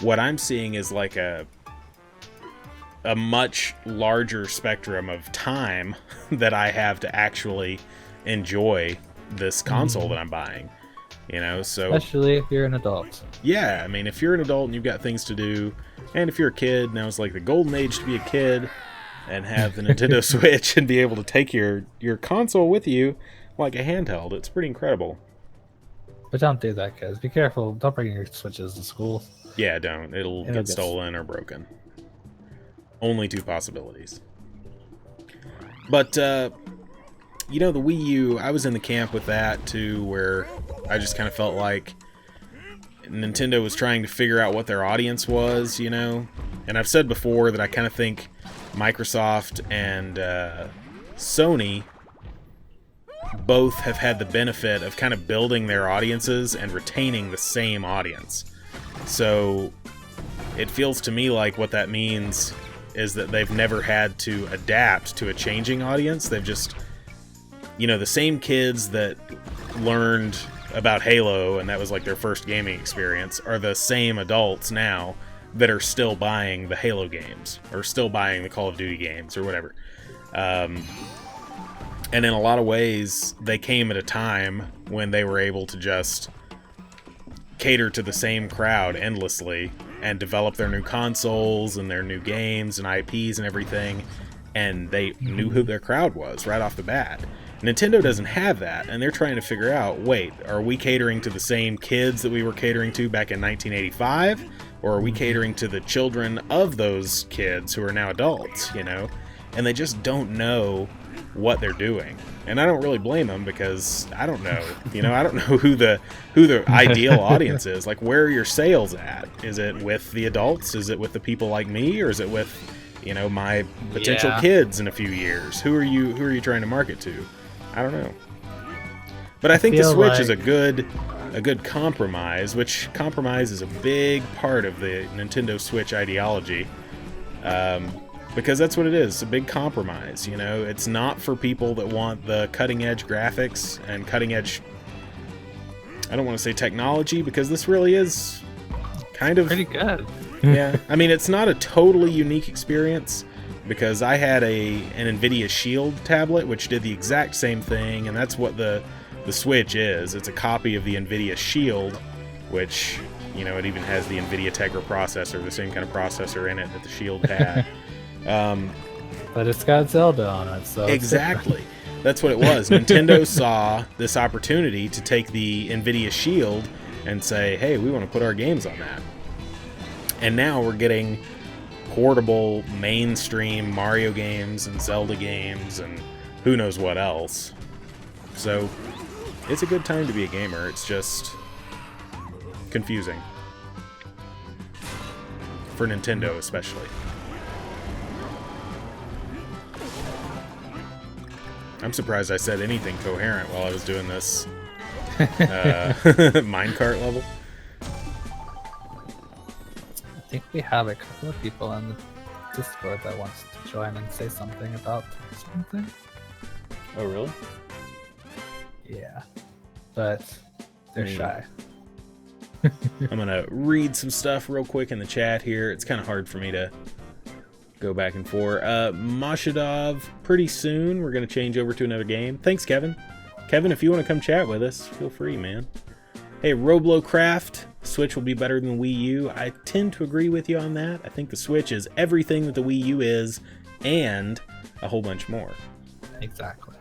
what I'm seeing is like a much larger spectrum of time that I have to actually enjoy this console that I'm buying. You know, so especially if you're an adult. Yeah, I mean, if you're an adult and you've got things to do, and if you're a kid, now it's like the golden age to be a kid and have the Nintendo Switch and be able to take your console with you like a handheld. It's pretty incredible. But don't do that, guys. Be careful. Don't bring your Switches to school. Yeah, don't. It'll get stolen or broken. Only two possibilities. But, you know, the Wii U, I was in the camp with that, too, where I just kind of felt like Nintendo was trying to figure out what their audience was, you know? And I've said before that I kind of think Microsoft and Sony both have had the benefit of kind of building their audiences and retaining the same audience. So it feels to me like what that means is that they've never had to adapt to a changing audience. They've just, the same kids that learned about Halo and that was like their first gaming experience are the same adults now that are still buying the Halo games or still buying the Call of Duty games or whatever. And in a lot of ways, they came at a time when they were able to just cater to the same crowd endlessly and develop their new consoles and their new games and IPs and everything, and they knew who their crowd was right off the bat. Nintendo doesn't have that, and they're trying to figure out, wait, are we catering to the same kids that we were catering to back in 1985? Or are we catering to the children of those kids who are now adults, And they just don't know what they're doing. And I don't really blame them because I don't know. I don't know who the ideal audience is. Like, where are your sales at? Is it with the adults? Is it with the people like me? Or is it with, my potential kids in a few years? Who are you trying to market to? I don't know. But I think the Switch is a good compromise, which compromise is a big part of the Nintendo Switch ideology. Because that's what it is, a big compromise, It's not for people that want the cutting-edge graphics and cutting-edge, I don't want to say technology, because this really is kind of... pretty good. Yeah, I mean, it's not a totally unique experience, because I had an NVIDIA Shield tablet, which did the exact same thing, and that's what the Switch is. It's a copy of the NVIDIA Shield, which, it even has the NVIDIA Tegra processor, the same kind of processor in it that the Shield had. But it's got Zelda on it, so... Exactly. That's what it was. Nintendo saw this opportunity to take the NVIDIA Shield and say, hey, we want to put our games on that. And now we're getting portable, mainstream Mario games and Zelda games and who knows what else. So, it's a good time to be a gamer. It's just confusing. For Nintendo, especially. I'm surprised I said anything coherent while I was doing this minecart level. I think we have a couple of people in the Discord that wants to join and say something about something. Oh, really? Yeah. But they're shy. I'm going to read some stuff real quick in the chat here. It's kind of hard for me to go back and forth. Mashadov, pretty soon we're going to change over to another game. Thanks, Kevin. Kevin, if you want to come chat with us, feel free, man. Hey, Roblocraft, Switch will be better than Wii U. I tend to agree with you on that. I think the Switch is everything that the Wii U is, and a whole bunch more. Exactly.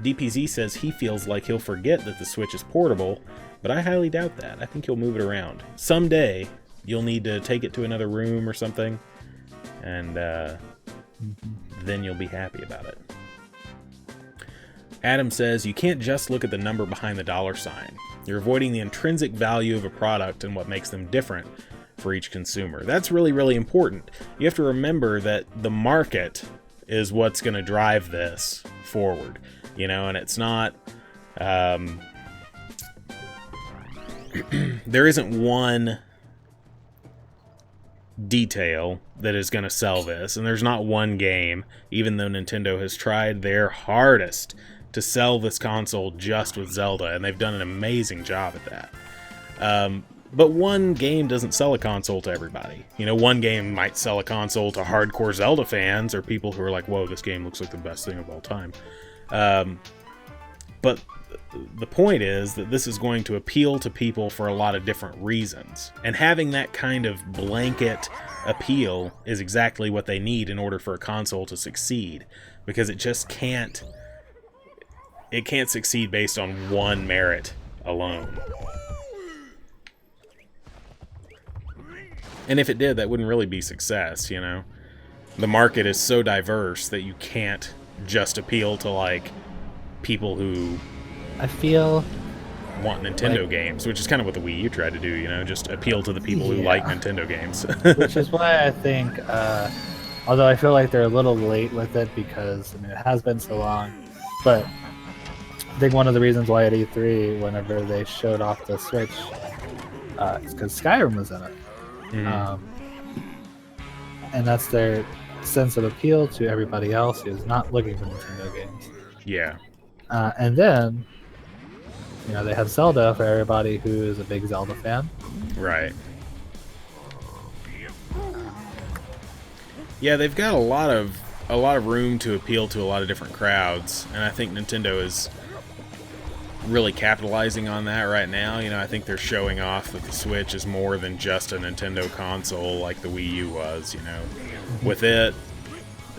DPZ says he feels like he'll forget that the Switch is portable, but I highly doubt that. I think he'll move it around. Someday, you'll need to take it to another room or something, and then you'll be happy about it. Adam says, you can't just look at the number behind the dollar sign. You're avoiding the intrinsic value of a product and what makes them different for each consumer. That's really, really important. You have to remember that the market is what's going to drive this forward, and it's not... there isn't one detail that is going to sell this, and there's not one game, even though Nintendo has tried their hardest to sell this console just with Zelda, and they've done an amazing job at that. But one game doesn't sell a console to everybody. One game might sell a console to hardcore Zelda fans, or people who are like, whoa, this game looks like the best thing of all time. But the point is that this is going to appeal to people for a lot of different reasons. And having that kind of blanket appeal is exactly what they need in order for a console to succeed. Because it just can't... It can't succeed based on one merit alone. And if it did, that wouldn't really be success, The market is so diverse that you can't just appeal to, like, people who... I feel... want Nintendo games, which is kind of what the Wii U tried to do, just appeal to the people who like Nintendo games. Which is why I think, although I feel like they're a little late with it because, it has been so long, but I think one of the reasons why at E3, whenever they showed off the Switch, is because Skyrim was in it. Mm-hmm. And that's their sense of appeal to everybody else who's not looking for Nintendo games. Yeah. And then, they have Zelda for everybody who is a big Zelda fan. Right. Yeah, they've got a lot of room to appeal to a lot of different crowds, and I think Nintendo is really capitalizing on that right now. I think they're showing off that the Switch is more than just a Nintendo console like the Wii U was. With it,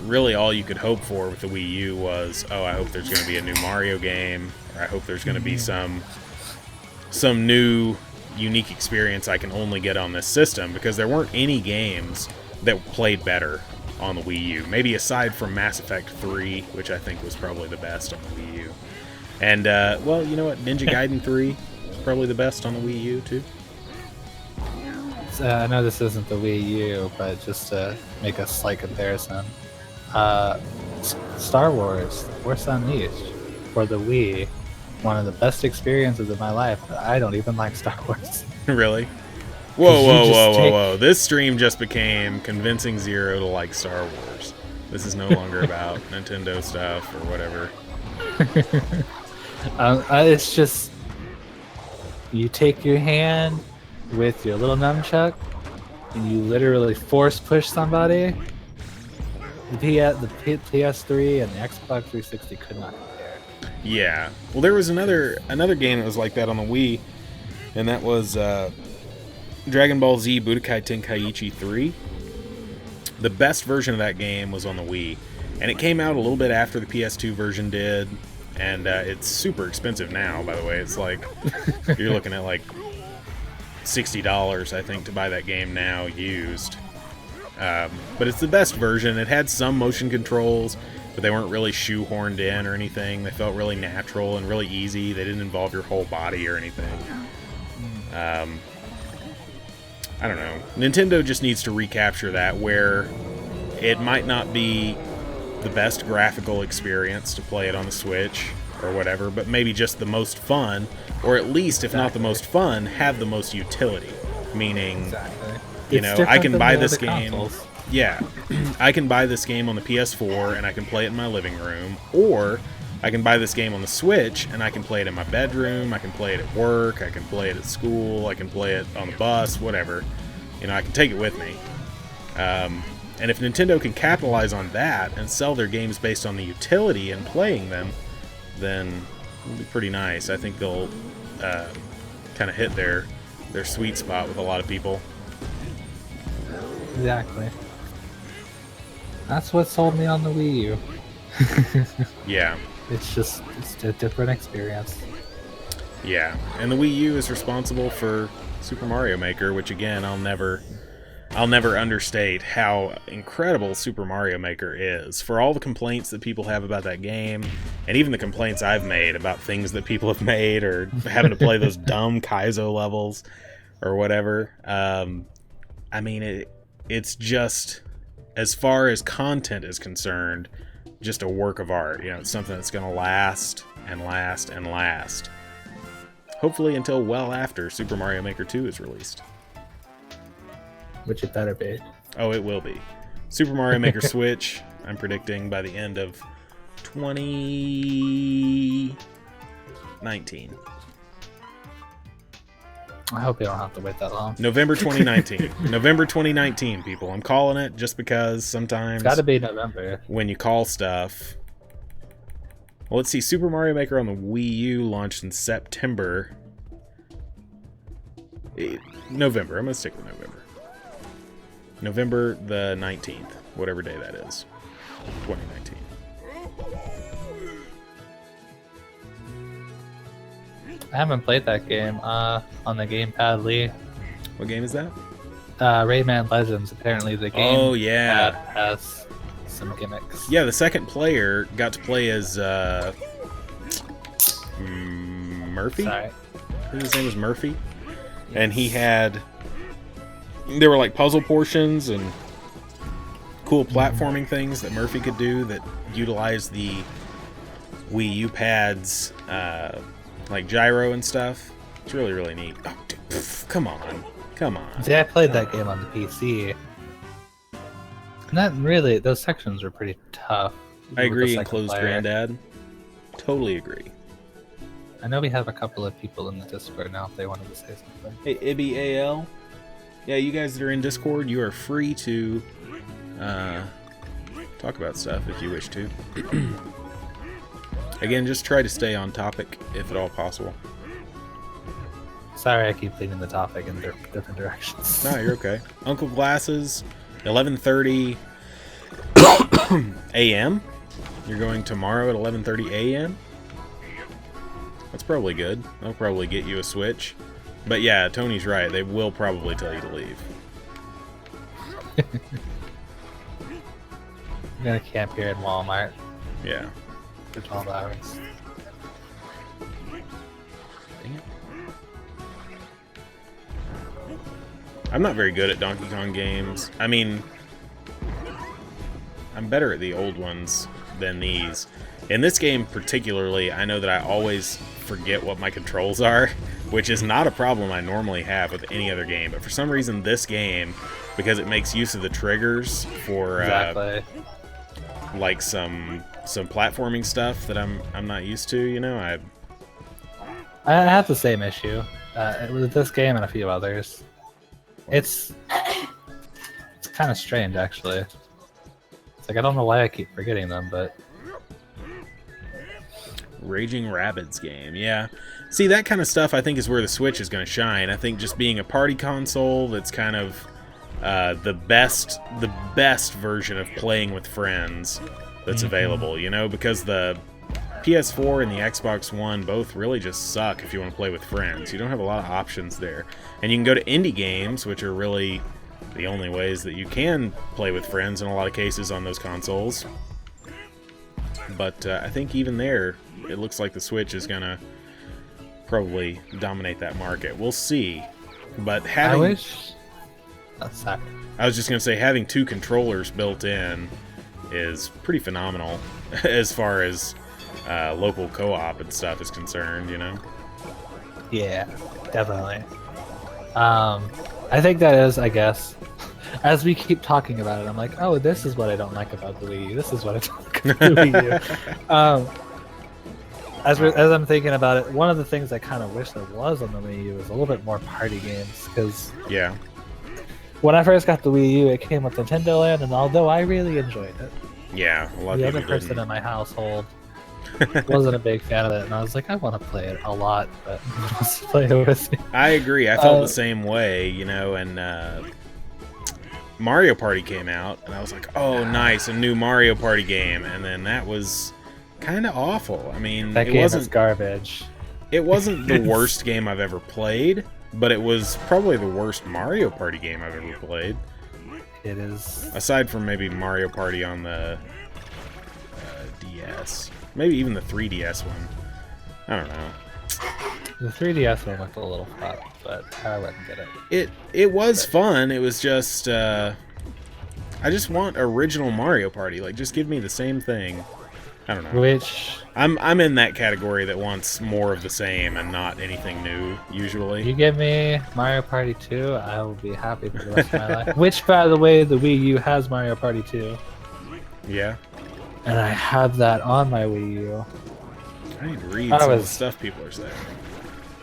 really all you could hope for with the Wii U was, I hope there's going to be a new Mario game, or I hope there's going to be some new unique experience I can only get on this system, because there weren't any games that played better on the Wii U. Maybe aside from Mass Effect 3, which I think was probably the best on the Wii U. And, well, you know what? Ninja Gaiden 3 is probably the best on the Wii U, too. I know this isn't the Wii U, but just to make a slight comparison, Star Wars, Force Unleashed, for the Wii, one of the best experiences of my life. I don't even like Star Wars. Really? Whoa. This stream just became convincing Zero to like Star Wars. This is no longer about Nintendo stuff or whatever. It's just, you take your hand with your little nunchuck and you literally force push somebody. The PS3 and the Xbox 360 could not compare. Yeah. Well, there was another game that was like that on the Wii, and that was Dragon Ball Z Budokai Tenkaichi 3. The best version of that game was on the Wii, and it came out a little bit after the PS2 version did, and it's super expensive now, by the way. It's like, you're looking at like $60, I think, to buy that game now used. But it's the best version. It had some motion controls, but they weren't really shoehorned in or anything. They felt really natural and really easy. They didn't involve your whole body or anything. I don't know. Nintendo just needs to recapture that, where it might not be the best graphical experience to play it on the Switch or whatever, but maybe just the most fun, or at least, if not the most fun, have the most utility. Meaning, I can buy this game. Consoles. Yeah, I can buy this game on the PS4 and I can play it in my living room, or I can buy this game on the Switch and I can play it in my bedroom, I can play it at work, I can play it at school, I can play it on the bus, whatever. I can take it with me. And if Nintendo can capitalize on that and sell their games based on the utility and playing them, then it'll be pretty nice. I think they'll kind of hit their sweet spot with a lot of people. Exactly. That's what sold me on the Wii U. Yeah. It's a different experience. Yeah, and the Wii U is responsible for Super Mario Maker, which again, I'll never understate how incredible Super Mario Maker is. For all the complaints that people have about that game, and even the complaints I've made about things that people have made, or having to play those dumb Kaizo levels, or whatever, I mean, it's just, as far as content is concerned, just a work of art. It's something that's going to last and last and last. Hopefully until well after Super Mario Maker 2 is released. Which it better be. Oh, it will be. Super Mario Maker Switch, I'm predicting by the end of 2019. I hope you don't have to wait that long. November 2019. November 2019, people. I'm calling it just because sometimes... It's gotta be November. When you call stuff... Well, let's see. Super Mario Maker on the Wii U launched in September. November. I'm going to stick with November. November the 19th. Whatever day that is. 2019. I haven't played that game on the gamepad, Lee. What game is that? Rayman Legends. Apparently the game has some gimmicks. Yeah, the second player got to play as Murphy? Sorry. I think his name was Murphy. Yes. And he had... There were like puzzle portions and cool platforming things that Murphy could do that utilized the Wii U pads, like gyro and stuff. It's really, really neat. Oh, dude, come on. See, I played that game on the PC. Not really. Those sections were pretty tough. I with the agree, second enclosed player. granddad. Totally agree. I know we have a couple of people in the Discord now if they wanted to say something. Hey, Ibby AL. Yeah, you guys that are in Discord, you are free to talk about stuff if you wish to. Again, just try to stay on topic if at all possible. Sorry, I keep leading the topic in different directions. No, you're okay. Uncle Glasses, 11:30 a.m. You're going tomorrow at 11:30 a.m. That's probably good. That'll probably get you a Switch. But yeah, Tony's right. They will probably tell you to leave. I'm gonna camp here in Walmart Yeah. for 12 hours. Dang it. I'm not very good at Donkey Kong games. I mean, I'm better at the old ones than these. In this game particularly, I know that I always forget what my controls are, which is not a problem I normally have with any other game. But for some reason, this game, because it makes use of the triggers for Exactly. like some platforming stuff that I'm not used to. You know, I have the same issue with this game and a few others. It's kind of strange, actually. It's like I don't know why I keep forgetting them, but Raging Rabbids game, yeah. See, that kind of stuff I think is where the Switch is going to shine. I think just being a party console that's kind of the best version of playing with friends that's available, you know, because the PS4 and the Xbox One both really just suck if you want to play with friends. You don't have a lot of options there. And you can go to indie games, which are really the only ways that you can play with friends in a lot of cases on those consoles. But I think even there, it looks like the Switch is going to probably dominate that market. We'll see. But having... I wish... Oh, sorry. I was just going to say, having two controllers built in is pretty phenomenal as far as local co-op and stuff is concerned, you know? Yeah, definitely. I think that is, I guess, as we keep talking about it, I'm like, oh, this is what I don't like about the Wii U. This is what I don't like about the Wii U. As I'm thinking about it, one of the things I kind of wish there was on the Wii U was a little bit more party games, because Yeah. when I first got the Wii U, it came with Nintendo Land, and although I really enjoed it, Yeah, a lot the of other people person didn't. in my household wasn't a big fan of it, and I was like, I want to play it a lot, but who wants to play it with me? I agree. I felt the same way, you know, and Mario Party came out, and I was like, oh, nice, a new Mario Party game. And then that was kind of awful. I mean, That it game wasn't is garbage. It wasn't the worst game I've ever played, but it was probably the worst Mario Party game I've ever played. It is. Aside from maybe Mario Party on the DS. Maybe even the 3DS one. I don't know. The 3DS one looked a little flat, but I wouldn't get it. It was fun. It was just I just want original Mario Party. Like, just give me the same thing. I don't know. Which I'm in that category that wants more of the same and not anything new, usually. you give me Mario Party 2, I will be happy for the rest of my life. Which, by the way, the Wii U has Mario Party 2, Yeah. and I have that on my Wii U. I need to read some of the stuff people are saying.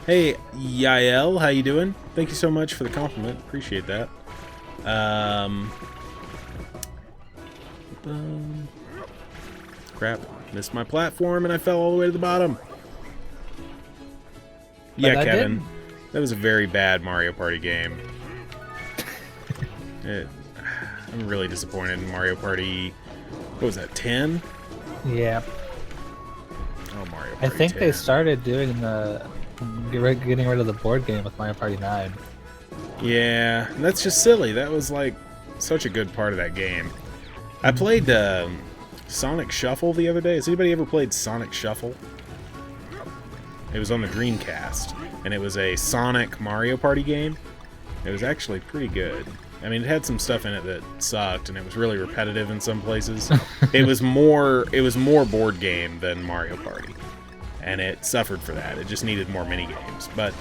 Hey, Yael, how you doing? Thank you so much for the compliment. Appreciate that. Crap. Missed my platform and I fell all the way to the bottom. Yeah, I Kevin. didn't. That was a very bad Mario Party game. I'm really disappointed in Mario Party... What was that, 10? Yeah. Oh, Mario Party I think 10. they started doing getting rid of the board game with Mario Party 9. Yeah, that's just silly. That was like such a good part of that game. I played Sonic Shuffle the other day. Has anybody ever played Sonic Shuffle? It was on the Dreamcast, and it was a Sonic Mario Party game. It was actually pretty good. I mean, it had some stuff in it that sucked, and it was really repetitive in some places. It was more board game than Mario Party, and it suffered for that. It just needed more mini games, but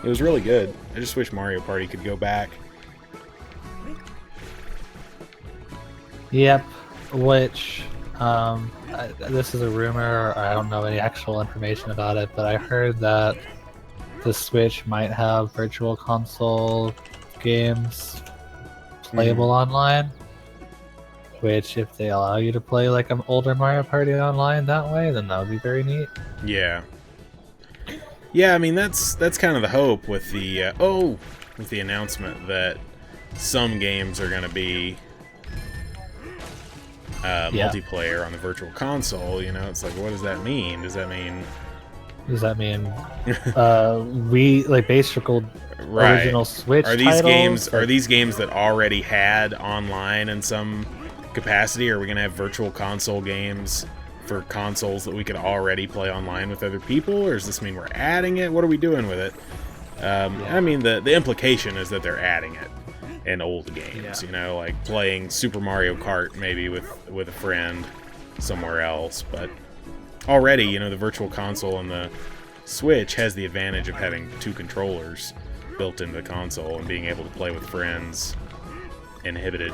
it was really good. I just wish Mario Party could go back. Yep, which this is a rumor. I don't know any actual information about it, but I heard that the Switch might have virtual console games playable online. Which, if they allow you to play like an older Mario Party online that way, then that would be very neat. Yeah. Yeah, I mean that's kind of the hope with the with the announcement that some games are going to be multiplayer on the virtual console. You know, it's like, what does that mean? Does that mean we like basic original Switch are these titles? Are these games that already had online in some capacity? Are we going to have virtual console games for consoles that we could already play online with other people, or does this mean we're adding it? What are we doing with it? I mean, the implication is that they're adding it in old games. You know, like playing Super Mario Kart maybe with a friend somewhere else. But already, you know, the virtual console on the Switch has the advantage of having 2 controllers built into the console and being able to play with friends inhibited.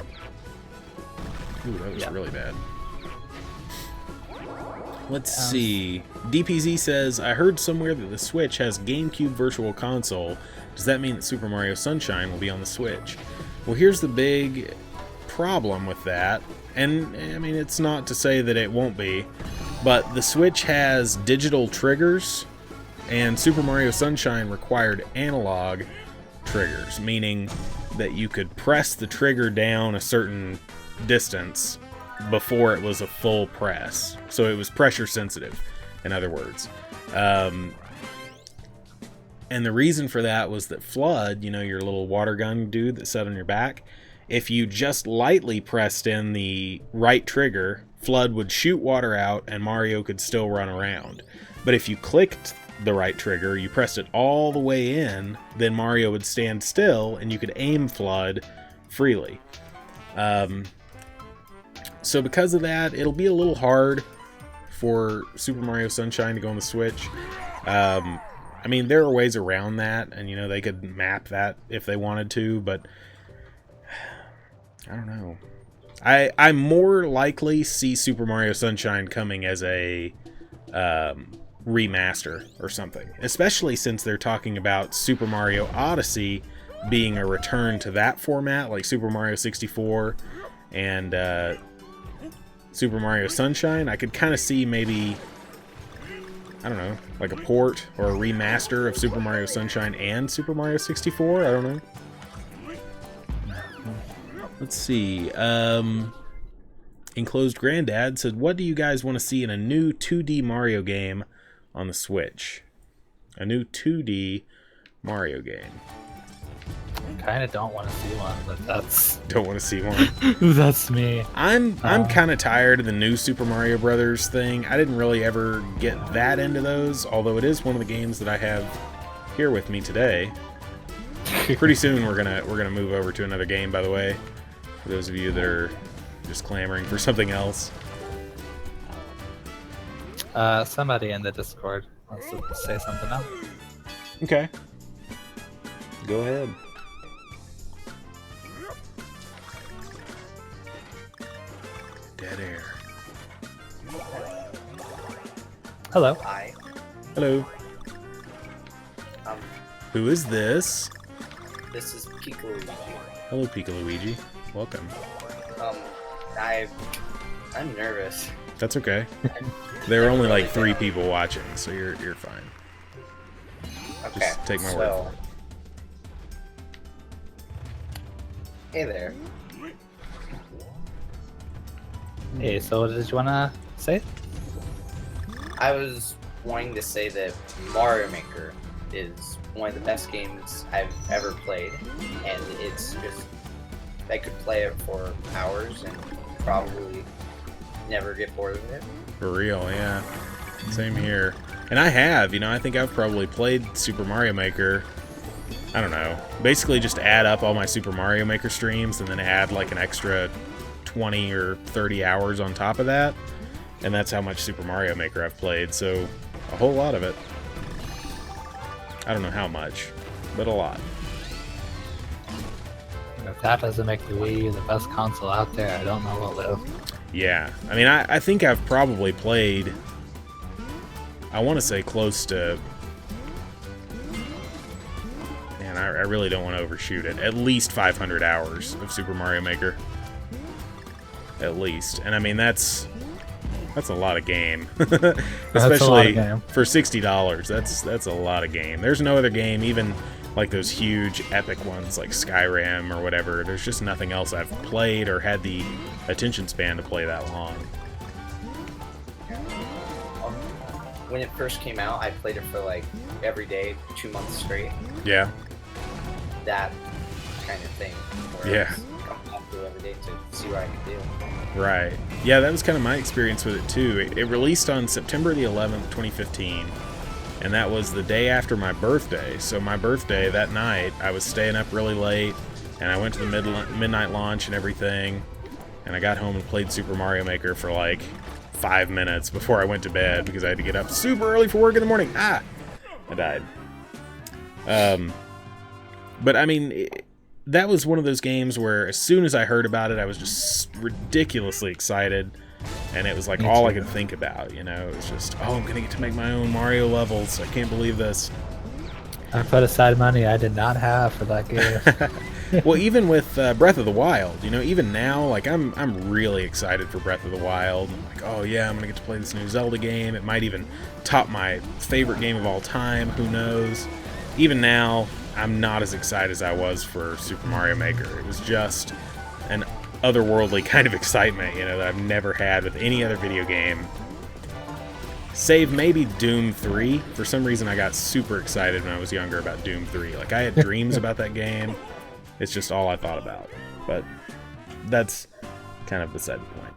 Ooh, that was really bad. Let's see. DPZ says, I heard somewhere that the Switch has GameCube Virtual Console. Does that mean that Super Mario Sunshine will be on the Switch? Well, here's the big problem with that. And, I mean, it's not to say that it won't be. But the Switch has digital triggers, and Super Mario Sunshine required analog triggers, meaning that you could press the trigger down a certain distance before it was a full press. So it was pressure sensitive, in other words. And the reason for that was that Flood, you know, your little water gun dude that sat on your back, if you just lightly pressed in the right trigger, Flood would shoot water out and Mario could still run around. But if you clicked the right trigger, you pressed it all the way in, then Mario would stand still and you could aim Flood freely. So because of that, it'll be a little hard for Super Mario Sunshine to go on the Switch. I mean, there are ways around that, and you know, they could map that if they wanted to, but I don't know. I more likely see Super Mario Sunshine coming as a remaster or something, especially since they're talking about Super Mario Odyssey being a return to that format, like Super Mario 64 and Super Mario Sunshine. I could kind of see maybe, I don't know, like a port or a remaster of Super Mario Sunshine and Super Mario 64. I don't know. Let's see. Enclosed Granddad said, what do you guys want to see in a new 2D Mario game on the Switch? A new 2D Mario game. Kind of don't want to see one, but that's Don't want to see one. that's me. I'm kind of tired of the new Super Mario Brothers thing. I didn't really ever get that into those, although it is one of the games that I have here with me today. Pretty soon we're gonna move over to another game, by the way, for those of you that are just clamoring for something else. Somebody in the Discord wants to say something else. Okay. Go ahead. Dead air. Hello. Hi. Hello. Who is this? This is Piccoluigi. Hello, Piccoluigi. Welcome. I'm nervous. That's okay. There are only like 3 people watching, so you're fine. Okay. Just take my word for it. Hey there. Hey, so what did you want to say? I was wanting to say that Mario Maker is one of the best games I've ever played, and it's just I could play it for hours and probably never get bored of it. For real, yeah. Same here. And I have, you know, I think I've probably played Super Mario Maker, I don't know, basically just add up all my Super Mario Maker streams and then add like an extra 20 or 30 hours on top of that. And that's how much Super Mario Maker I've played, so a whole lot of it. I don't know how much, but a lot. If that doesn't make the Wii U the best console out there, I don't know what will. Yeah, I mean, I think I've probably played, I want to say close to, man, I really don't want to overshoot it, at least 500 hours of Super Mario Maker. At least. And I mean, that's a lot of game. Especially for $60. That's a lot of game. There's no other game, even like those huge epic ones like Skyrim or whatever. There's just nothing else I've played or had the attention span to play that long. When it first came out, I played it for like every day, 2 months straight. Yeah. That kind of thing. Where Yeah. I come back to it every day to see what I can do. Right. Yeah, that was kind of my experience with it too. It released on September the 11th, 2015. And that was the day after my birthday. So my birthday, that night, I was staying up really late, and I went to the midnight launch and everything, and I got home and played Super Mario Maker for like 5 minutes before I went to bed because I had to get up super early for work in the morning. I died. But I mean, that was one of those games where as soon as I heard about it, I was just ridiculously excited. And it was like all I could think about, you know. It was just, oh, I'm going to get to make my own Mario levels. I can't believe this. I put aside money I did not have for that game. Well, even with Breath of the Wild, you know, even now, like, I'm really excited for Breath of the Wild. I'm like, oh, yeah, I'm going to get to play this new Zelda game. It might even top my favorite game of all time. Who knows? Even now, I'm not as excited as I was for Super Mario Maker. It was just an otherworldly kind of excitement, you know, that I've never had with any other video game. Save maybe Doom 3. For some reason, I got super excited when I was younger about Doom 3. Like, I had dreams about that game. It's just all I thought about. But that's kind of beside the point.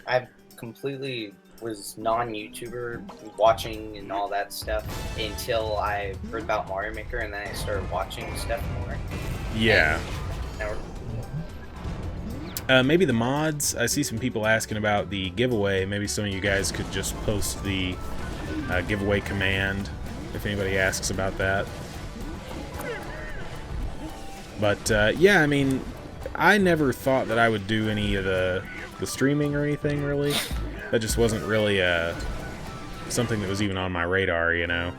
I completely was non-YouTuber watching and all that stuff until I heard about Mario Maker, and then I started watching stuff more. Yeah. And maybe the mods. I see some people asking about the giveaway. Maybe some of you guys could just post the giveaway command if anybody asks about that. But yeah, I mean, I never thought that I would do any of the streaming or anything, really. That just wasn't really something that was even on my radar, you know.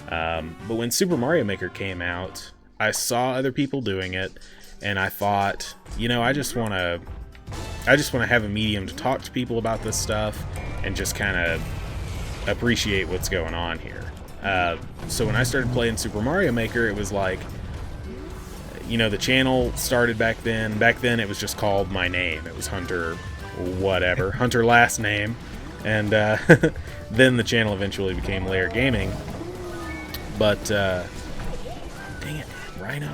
But when Super Mario Maker came out, I saw other people doing it, and I thought, you know, I just want to have a medium to talk to people about this stuff and just kind of appreciate what's going on here. So when I started playing Super Mario Maker, it was like, you know, the channel started back then. Back then it was just called my name. It was Hunter whatever, Hunter last name. And then the channel eventually became Lair Gaming. But, dang it, Rhino.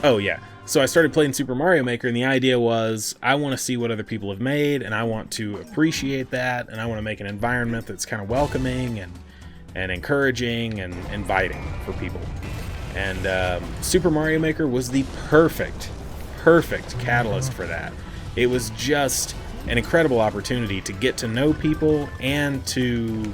Oh yeah, so I started playing Super Mario Maker, and the idea was I want to see what other people have made, and I want to appreciate that, and I want to make an environment that's kind of welcoming and encouraging and inviting for people. And Super Mario Maker was the perfect catalyst for that. It was just an incredible opportunity to get to know people and to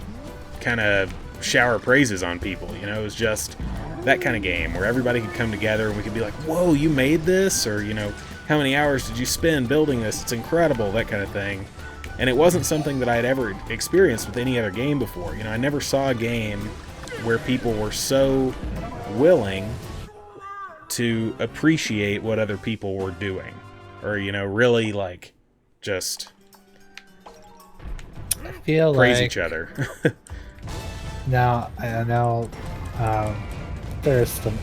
kind of shower praises on people. You know, it was just that kind of game where everybody could come together and we could be like, whoa, you made this? Or, you know, how many hours did you spend building this? It's incredible, that kind of thing. And it wasn't something that I'd ever experienced with any other game before. You know, I never saw a game where people were so willing to appreciate what other people were doing. Or, you know, really, like, just I feel praise like each other. Now, I know there's some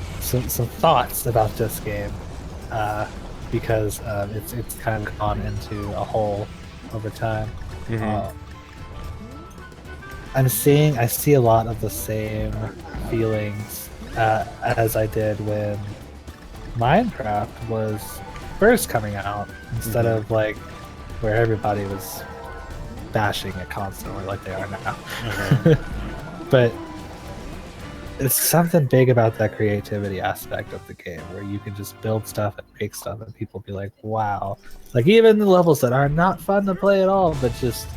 thoughts about this game because it's kind of gone into a hole over time. Mm-hmm. I see a lot of the same feelings as I did when Minecraft was first coming out, instead of like where everybody was bashing it constantly like they are now. But it's something big about that creativity aspect of the game where you can just build stuff and make stuff and people be like, wow. Like even the levels that are not fun to play at all, but just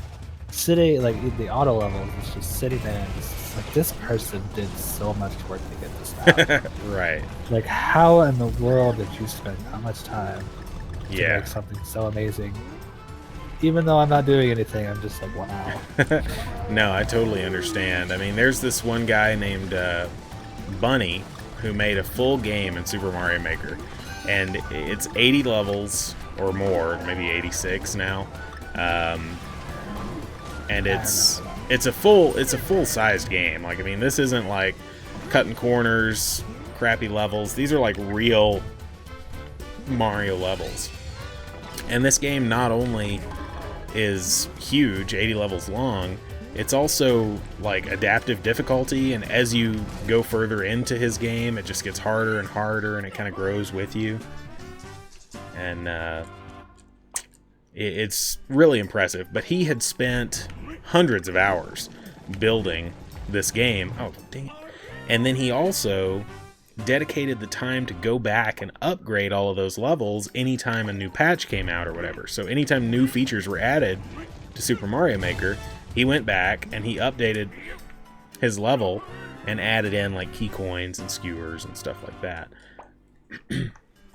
sitting like in the auto levels, it's just sitting there and it's like this person did so much work to get this out. Right. Like, how in the world did you spend that much time to Yeah. make something so amazing? Even though I'm not doing anything, I'm just like, wow. No, I totally understand. I mean, there's this one guy named Bunny who made a full game in Super Mario Maker, and it's 80 levels or more, maybe 86 now, and it's a full sized game. Like, I mean, this isn't like cutting corners, crappy levels. These are like real Mario levels, and this game not only is huge, 80 levels long, it's also like adaptive difficulty, and as you go further into his game, it just gets harder and harder, and it kind of grows with you. And it's really impressive. But he had spent hundreds of hours building this game. Oh, dang it. And then he also dedicated the time to go back and upgrade all of those levels anytime a new patch came out or whatever. So anytime new features were added to Super Mario Maker, he went back and he updated his level and added in like key coins and skewers and stuff like that.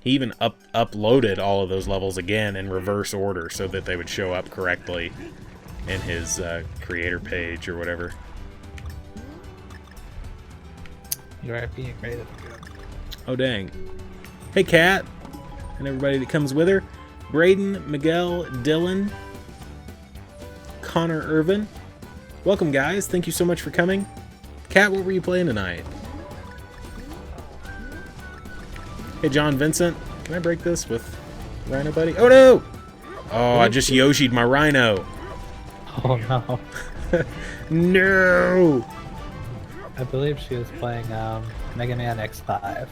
He even uploaded all of those levels again in reverse order so that they would show up correctly in his creator page or whatever. You are being great. Oh, dang. Hey, Kat, and everybody that comes with her. Braden, Miguel, Dylan, Connor Irvin. Welcome, guys. Thank you so much for coming. Kat, what were you playing tonight? Hey, John Vincent. Can I break this with Rhino Buddy? Oh, no! Oh, I just Yoshi'd my Rhino. Oh no. No! I believe she was playing Mega Man X5.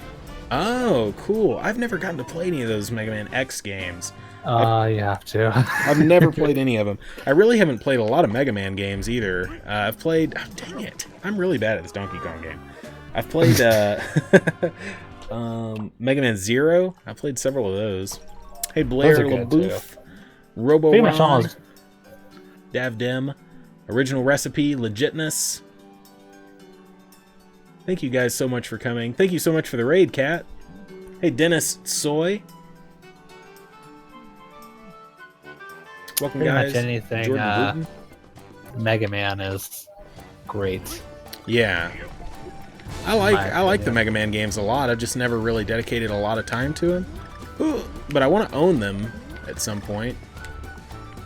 Oh, cool. I've never gotten to play any of those Mega Man X games. You have to. I've never played any of them. I really haven't played a lot of Mega Man games either. I've played... Oh, dang it. I'm really bad at this Donkey Kong game. I've played Mega Man Zero. I've played several of those. Hey, Blair LaBouffe. Robo-Ron. Davdim. Original Recipe. Legitness. Thank you guys so much for coming. Thank you so much for the raid, Kat. Hey, Dennis Soy. Welcome, Pretty guys. much anything Jordan Mega Man is great. Yeah. I like the Mega Man games a lot. I've just never really dedicated a lot of time to them. But I want to own them at some point.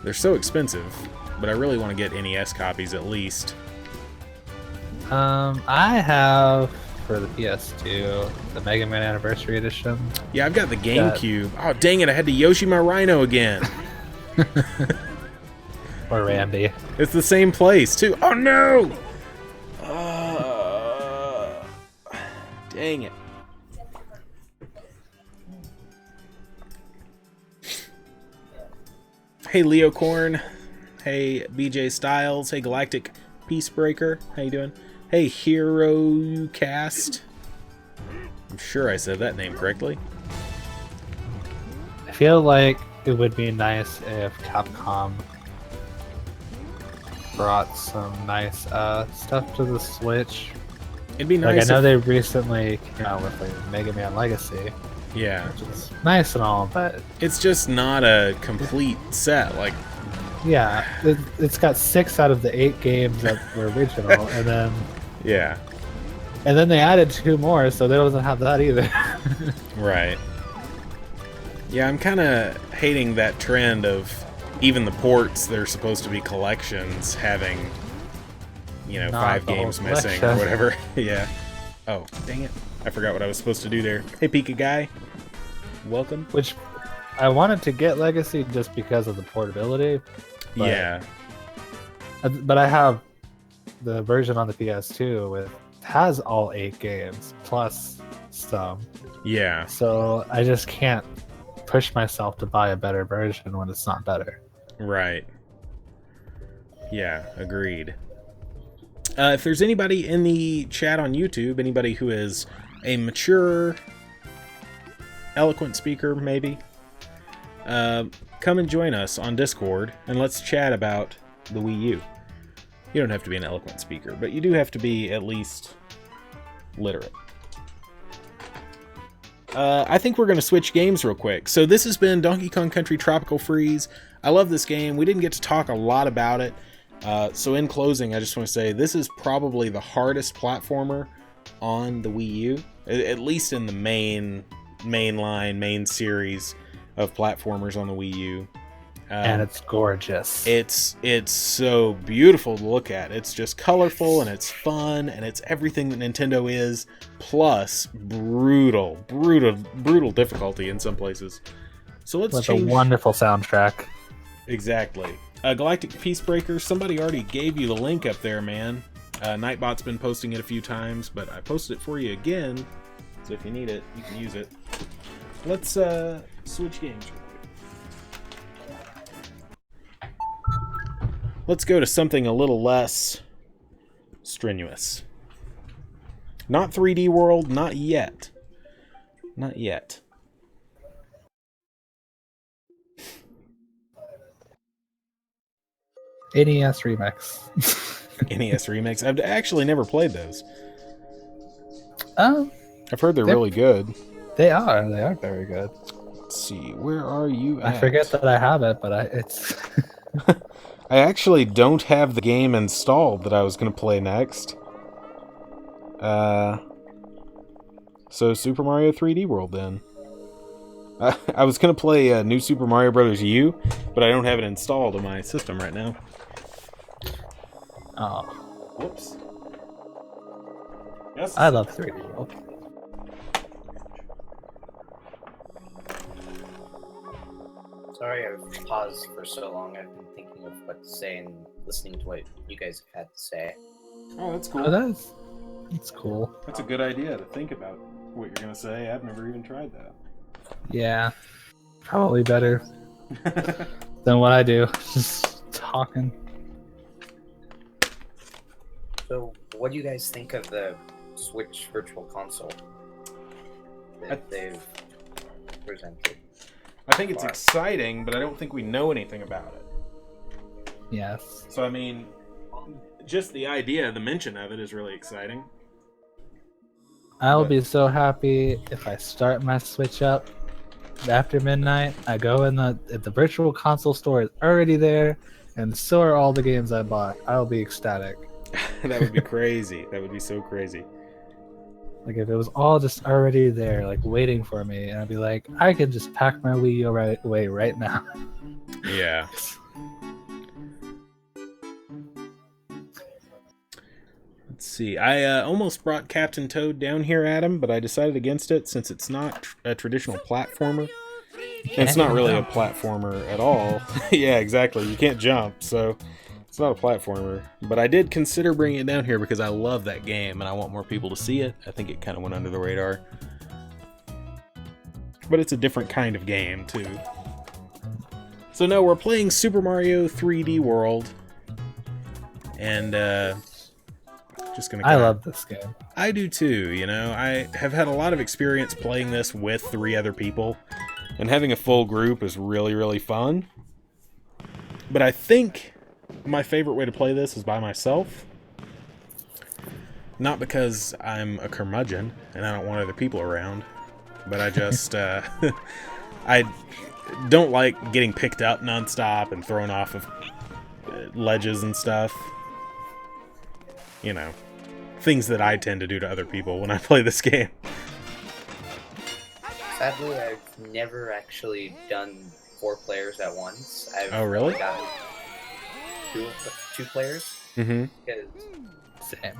They're so expensive, but I really want to get NES copies at least. I have for the PS2 the Mega Man Anniversary Edition. Yeah, I've got the GameCube. Oh, dang it, I had to Yoshi my Rhino again. Or Randy. It's the same place, too. Oh, no! Dang it. Hey, Leo Korn. Hey, BJ Styles. Hey, Galactic Peacebreaker. How you doing? Hey, Hero Cast. I'm sure I said that name correctly. I feel like it would be nice if Capcom brought some nice stuff to the Switch. It'd be nice. Like, I know they recently came out with like Mega Man Legacy. Yeah. Which is nice and all, but it's just not a complete set. Like, yeah, it's got 6 out of the 8 games that were original, and then yeah, and then they added 2 more, so they doesn't have that either. Right. Yeah, I'm kind of hating that trend of even the ports that are supposed to be collections having, you know, Not 5 the whole games missing or collection. whatever. Yeah. Oh, dang it. I forgot what I was supposed to do there. Hey, Pika Guy. Welcome. Which I wanted to get Legacy just because of the portability. But, Yeah. But I have the version on the PS2 has all 8 games plus some. Yeah. So I just can't push myself to buy a better version when it's not better. Right. Yeah, agreed. If there's anybody in the chat on YouTube, anybody who is a mature, eloquent speaker, maybe, come and join us on Discord, and let's chat about the Wii U. You don't have to be an eloquent speaker, but you do have to be at least literate. I think we're going to switch games real quick. So this has been Donkey Kong Country Tropical Freeze. I love this game. We didn't get to talk a lot about it. So in closing, I just want to say this is probably the hardest platformer on the Wii U, at least in the main series of platformers on the Wii U. And it's gorgeous. It's so beautiful to look at. It's just colorful and it's fun and it's everything that Nintendo is, plus brutal difficulty in some places. So let's With change. a wonderful soundtrack. Exactly. Galactic Peacebreaker, somebody already gave you the link up there, man. Nightbot's been posting it a few times, but I posted it for you again, so if you need it, you can use it. Let's switch games real quick. Let's go to something a little less strenuous. Not 3D World, not yet. Not yet. NES Remix. NES Remix. I've actually never played those. Oh, I've heard they're really good. they are. They are very good. Let's see, where are you at? I forget that I have it, but it's. I actually don't have the game installed that I was going to play next. So Super Mario 3D World then. I was going to play New Super Mario Bros. U, but I don't have it installed on my system right now. Oh, Whoops. Yes. I love 3D World. Sorry I've paused for so long. I've been thinking of what to say and listening to what you guys have had to say. Oh, that's Oh, cool. that's cool. That's a good idea to think about what you're going to say. I've never even tried that. Yeah, probably better than what I do. Just talking. So, what do you guys think of the Switch Virtual Console that they've presented? I think it's exciting, but I don't think we know anything about it. Yes. So, I mean, just the idea, the mention of it is really exciting. I'll be so happy if I start my Switch up after midnight. I go in if the Virtual Console store is already there, and so are all the games I bought. I'll be ecstatic. That would be crazy. That would be so crazy. Like if it was all just already there, like waiting for me, and I'd be like, I could just pack my Wii U right away right now. Yeah. Let's see. I almost brought Captain Toad down here, Adam, but I decided against it since it's not a traditional platformer. And it's not really a platformer at all. Yeah, exactly. You can't jump, so it's not a platformer. But I did consider bringing it down here because I love that game and I want more people to see it. I think it kind of went under the radar. But it's a different kind of game, too. So no, we're playing Super Mario 3D World. And, just gonna I love this game. I do too, you know. I have had a lot of experience playing this with 3 other people, and having a full group is really, really fun. But I think my favorite way to play this is by myself. Not because I'm a curmudgeon and I don't want other people around, but I just, I don't like getting picked up nonstop and thrown off of ledges and stuff. You know, things that I tend to do to other people when I play this game. Sadly, I've never actually done 4 players at once. Oh, really? Got two players. Mm-hmm. Because Same.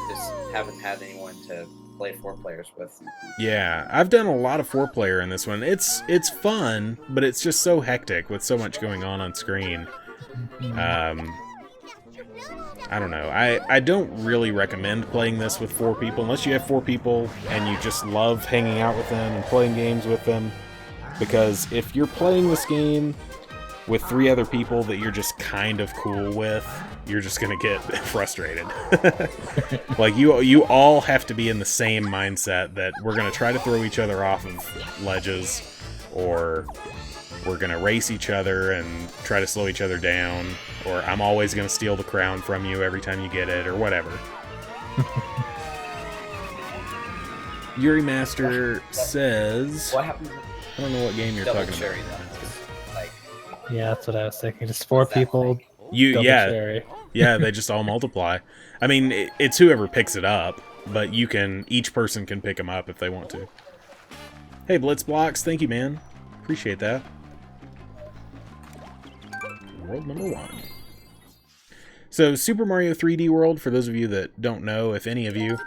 just haven't had anyone to play 4 players with. Yeah, I've done a lot of 4-player in this one. It's fun, but it's just so hectic with so much going on screen. I don't know. I don't really recommend playing this with 4 people unless you have 4 people and you just love hanging out with them and playing games with them. Because if you're playing this game with 3 other people that you're just kind of cool with, you're just gonna get frustrated. Like you all have to be in the same mindset that we're gonna try to throw each other off of ledges or we're gonna race each other and try to slow each other down, or I'm always gonna steal the crown from you every time you get it, or whatever. Yuri Master says, What happens? I don't know what game you're talking Cherry, about. though? Like, Yeah, that's what I was thinking. Just 4 What's that people. like? Double cherry. Yeah, they just all multiply. I mean, it's whoever picks it up, but each person can pick them up if they want to. Hey, Blitzblocks, thank you, man. Appreciate that. World number 1. So, Super Mario 3D World, for those of you that don't know, if any of you,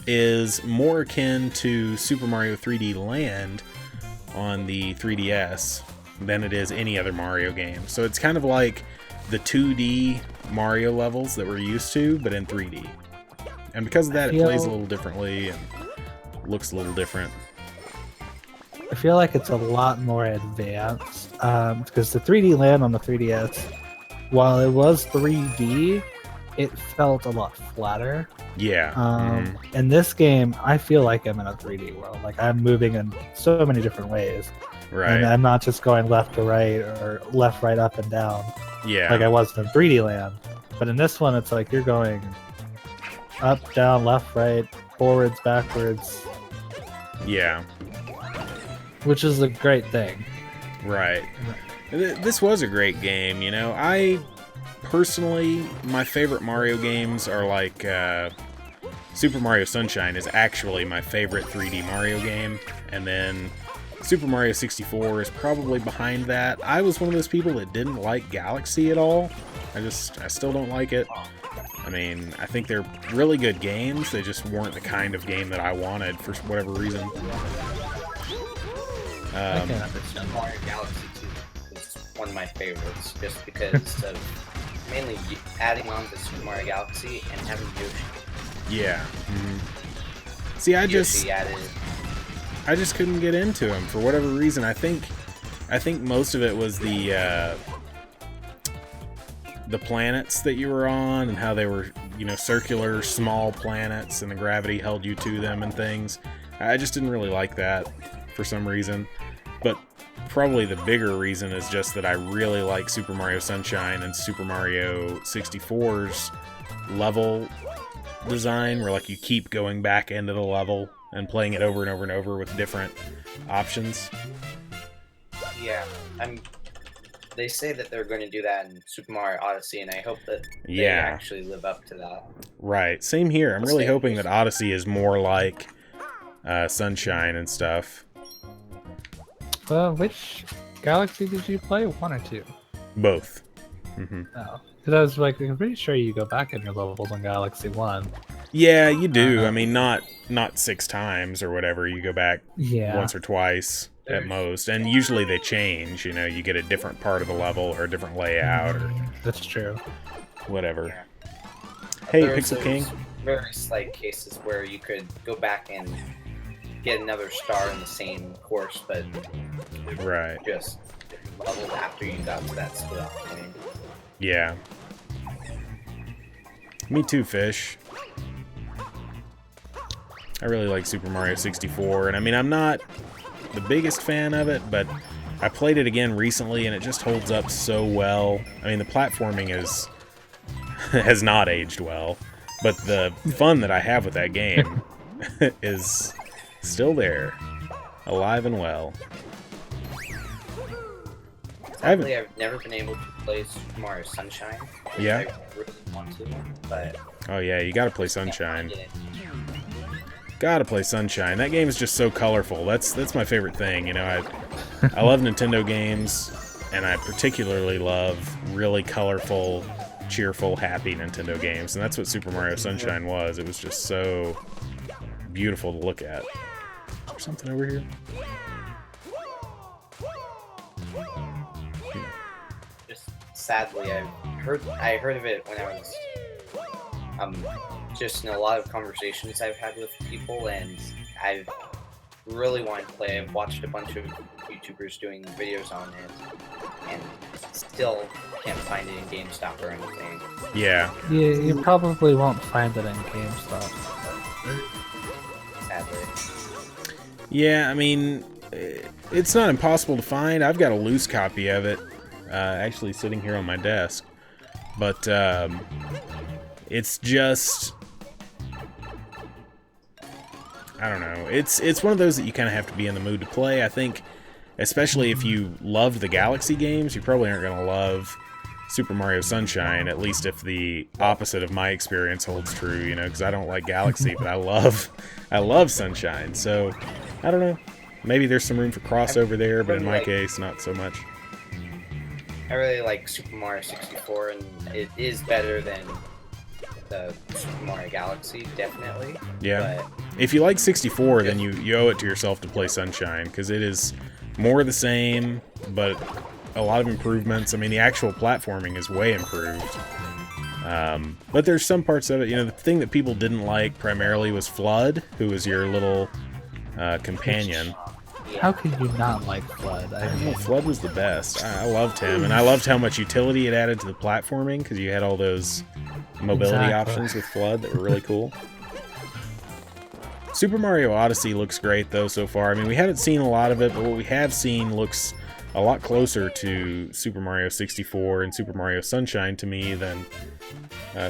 is more akin to Super Mario 3D Land on the 3DS than it is any other Mario game. So it's kind of like the 2D Mario levels that we're used to, but in 3D. And because of that, it plays a little differently and looks a little different. I feel like it's a lot more advanced, because the 3D Land on the 3DS, while it was 3D, it felt a lot flatter. Yeah. In this game, I feel like I'm in a 3D world. Like, I'm moving in so many different ways. Right. And I'm not just going left to right or left, right, up, and down. Yeah. Like I was in 3D Land. But in this one, it's like you're going up, down, left, right, forwards, backwards. Yeah. Which is a great thing. Right. This was a great game, you know. I personally, my favorite Mario games are like Super Mario Sunshine is actually my favorite 3D Mario game, and then Super Mario 64 is probably behind that. I was one of those people that didn't like Galaxy at all. I still don't like it. I mean, I think they're really good games. They just weren't the kind of game that I wanted for whatever reason. I can understand. Mario Galaxy 2 is one of my favorites, just because of mainly adding on to Super Mario Galaxy and having Yoshi. Yeah. See, I just couldn't get into him for whatever reason. I think most of it was the planets that you were on and how they were, you know, circular, small planets, and the gravity held you to them and things. I just didn't really like that for some reason. But probably the bigger reason is just that I really like Super Mario Sunshine and Super Mario 64's level design, where like you keep going back into the level and playing it over and over and over with different options. Yeah, they say that they're going to do that in Super Mario Odyssey, and I hope that they Yeah. actually live up to that. Right, same here. I'm really hoping that Odyssey is more like Sunshine and stuff. Which Galaxy did you play? 1 or 2? Both. Oh. Because I was like, I'm pretty sure you go back in your levels on Galaxy 1. Yeah, you do. I mean, not 6 times or whatever. You go back once or twice at most, and usually they change. You know, you get a different part of the level or a different layout or That's true. whatever. Yeah. Hey, There's Pixel King. very slight cases where you could go back and get another star in the same course, but Right. just leveled after you got to that skill. I mean, Yeah. Me too, Fish. I really like Super Mario 64, and I mean, I'm not the biggest fan of it, but I played it again recently, and it just holds up so well. I mean, the platforming has not aged well, but the fun that I have with that game is still there, alive and well. sadly, I've never been able to play Super Mario Sunshine. Yeah? I really want to, but Oh yeah, you gotta play I can't Sunshine. find it. Gotta play Sunshine. That game is just so colorful. That's my favorite thing. You know, I love Nintendo games, and I particularly love really colorful, cheerful, happy Nintendo games. And that's what Super Mario Sunshine was. It was just so beautiful to look at. Is there something over here? Just sadly, I heard of it when I was just in a lot of conversations I've had with people, and I've really wanted to play. I've watched a bunch of YouTubers doing videos on it, and still can't find it in GameStop or anything. Yeah. You probably won't find it in GameStop. Sadly. Yeah, I mean, it's not impossible to find. I've got a loose copy of it, actually sitting here on my desk. But it's just, I don't know. It's one of those that you kind of have to be in the mood to play. I think, especially if you loved the Galaxy games, you probably aren't going to love Super Mario Sunshine, at least if the opposite of my experience holds true, you know, because I don't like Galaxy, but I love Sunshine. So, I don't know. Maybe there's some room for crossover there, but in my case, not so much. I really like Super Mario 64, and it is better than the Super Mario Galaxy, definitely. Yeah. But if you like 64, then you owe it to yourself to play Sunshine, because it is more of the same, but a lot of improvements. I mean, the actual platforming is way improved. But there's some parts of it, you know, the thing that people didn't like primarily was Flood, who was your little companion. How could you not like Flood? I mean, Flood was the best. I loved him, and I loved how much utility it added to the platforming, because you had all those mobility options with Flood that were really cool. Super Mario Odyssey looks great, though, so far. I mean, we haven't seen a lot of it, but what we have seen looks a lot closer to Super Mario 64 and Super Mario Sunshine to me than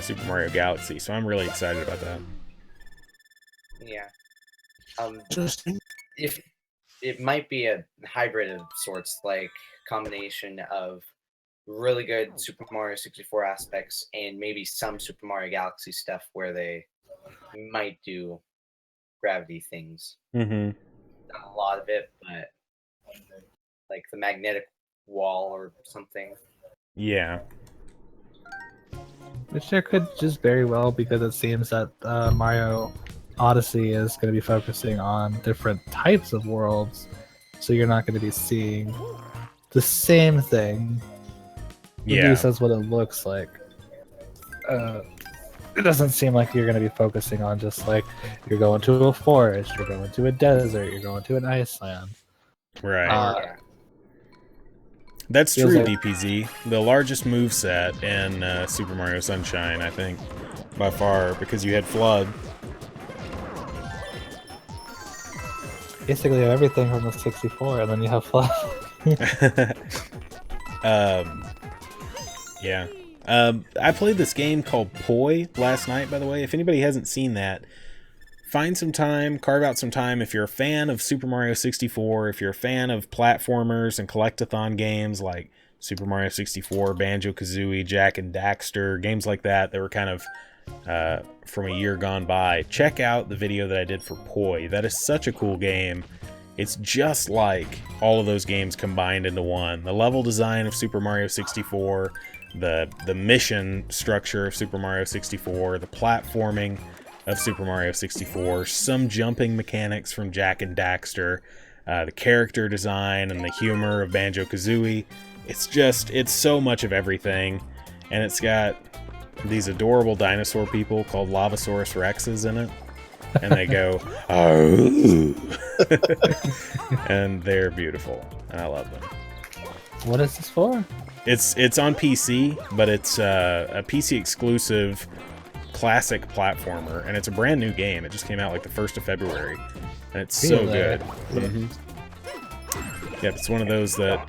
Super Mario Galaxy, so I'm really excited about that. yeah. Interesting. If it might be a hybrid of sorts, like combination of really good Super Mario 64 aspects and maybe some Super Mario Galaxy stuff where they might do gravity things. Mm-hmm. Not a lot of it, but like the magnetic wall or something. Yeah. which there could just very well, because it seems that Mario Odyssey is going to be focusing on different types of worlds, so you're not going to be seeing the same thing. Yeah. At least that's what it looks like. It doesn't seem like you're going to be focusing on just like you're going to a forest, you're going to a desert, you're going to an iceland. Right. Yeah. That's feels true, like- DPZ. The largest moveset in Super Mario Sunshine, I think, by far, because you had Flood. Basically, you have everything from the 64, and then you have Flood. Yeah. I played this game called Poi last night, by the way. If anybody hasn't seen that, find some time, carve out some time. If you're a fan of Super Mario 64, if you're a fan of platformers and collectathon games like Super Mario 64, Banjo-Kazooie, Jak and Daxter, games like that that were kind of from a year gone by, check out the video that I did for Poi. That is such a cool game. It's just like all of those games combined into one. The level design of Super Mario 64, the mission structure of Super Mario 64, the platforming of Super Mario 64, some jumping mechanics from Jak and Daxter, the character design and the humor of Banjo-Kazooie. It's so much of everything, and it's got these adorable dinosaur people called Lavasaurus Rexes in it, and they go, "Oh," and they're beautiful, and I love them. What is this for? It's on PC, but it's a PC exclusive classic platformer, and it's a brand new game. It just came out like the 1st of February, and it's so Really? good. Mm-hmm. Yep, it's one of those that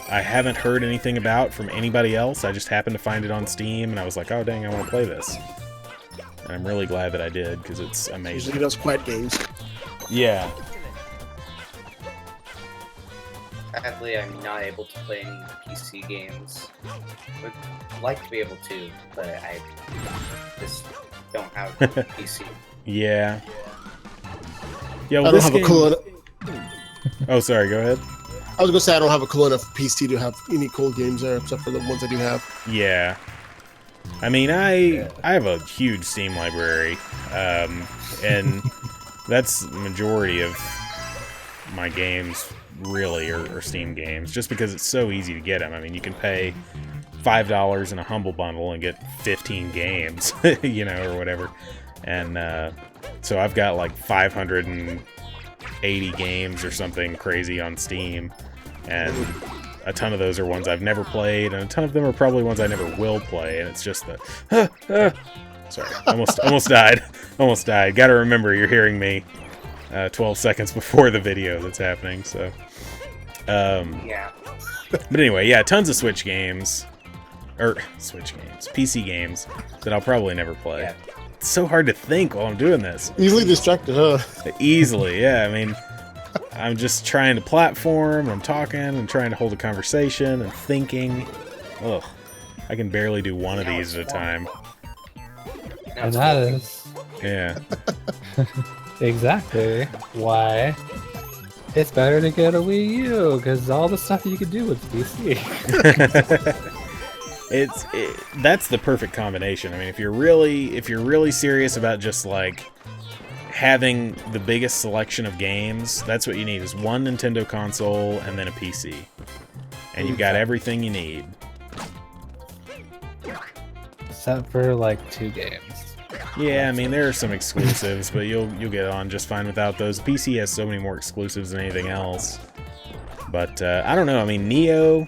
I haven't heard anything about from anybody else. I just happened to find it on Steam, and I was like, oh dang, I want to play this. And I'm really glad that I did, because it's amazing. Usually those quiet games. Yeah. Sadly, I'm not able to play any PC games. Would like to be able to, but I just don't have a PC. Yeah. Yeah, well, I don't this have game... a cool enough. Oh, sorry, go ahead. I was gonna say I don't have a cool enough PC to have any cool games there, except for the ones I do have. Yeah. I mean, I have a huge Steam library, and that's the majority of my games, really, are Steam games, just because it's so easy to get them. I mean, you can pay $5 in a Humble Bundle and get 15 games, you know, or whatever. And so I've got like 580 games or something crazy on Steam, and a ton of those are ones I've never played, and a ton of them are probably ones I never will play, and it's just the... sorry, almost died. Almost died. Gotta remember, you're hearing me 12 seconds before the video that's happening. So, Yeah. but anyway, yeah, tons of Switch games, PC games that I'll probably never play. Yeah. It's so hard to think while I'm doing this. Easily distracted, huh? Easily, yeah. I mean, I'm just trying to platform, I'm talking, and trying to hold a conversation and thinking. Ugh, I can barely do one of these at a time. Now And it's that working. is Yeah. exactly why it's better to get a Wii U, because all the stuff you can do with PC. That's the perfect combination. I mean, if you're really serious about just like having the biggest selection of games, that's what you need, is one Nintendo console and then a PC. And you've got everything you need. Except for like 2 games. Yeah, I mean, there are some exclusives, but you'll get on just fine without those. PC has so many more exclusives than anything else. But I don't know. I mean, Neo.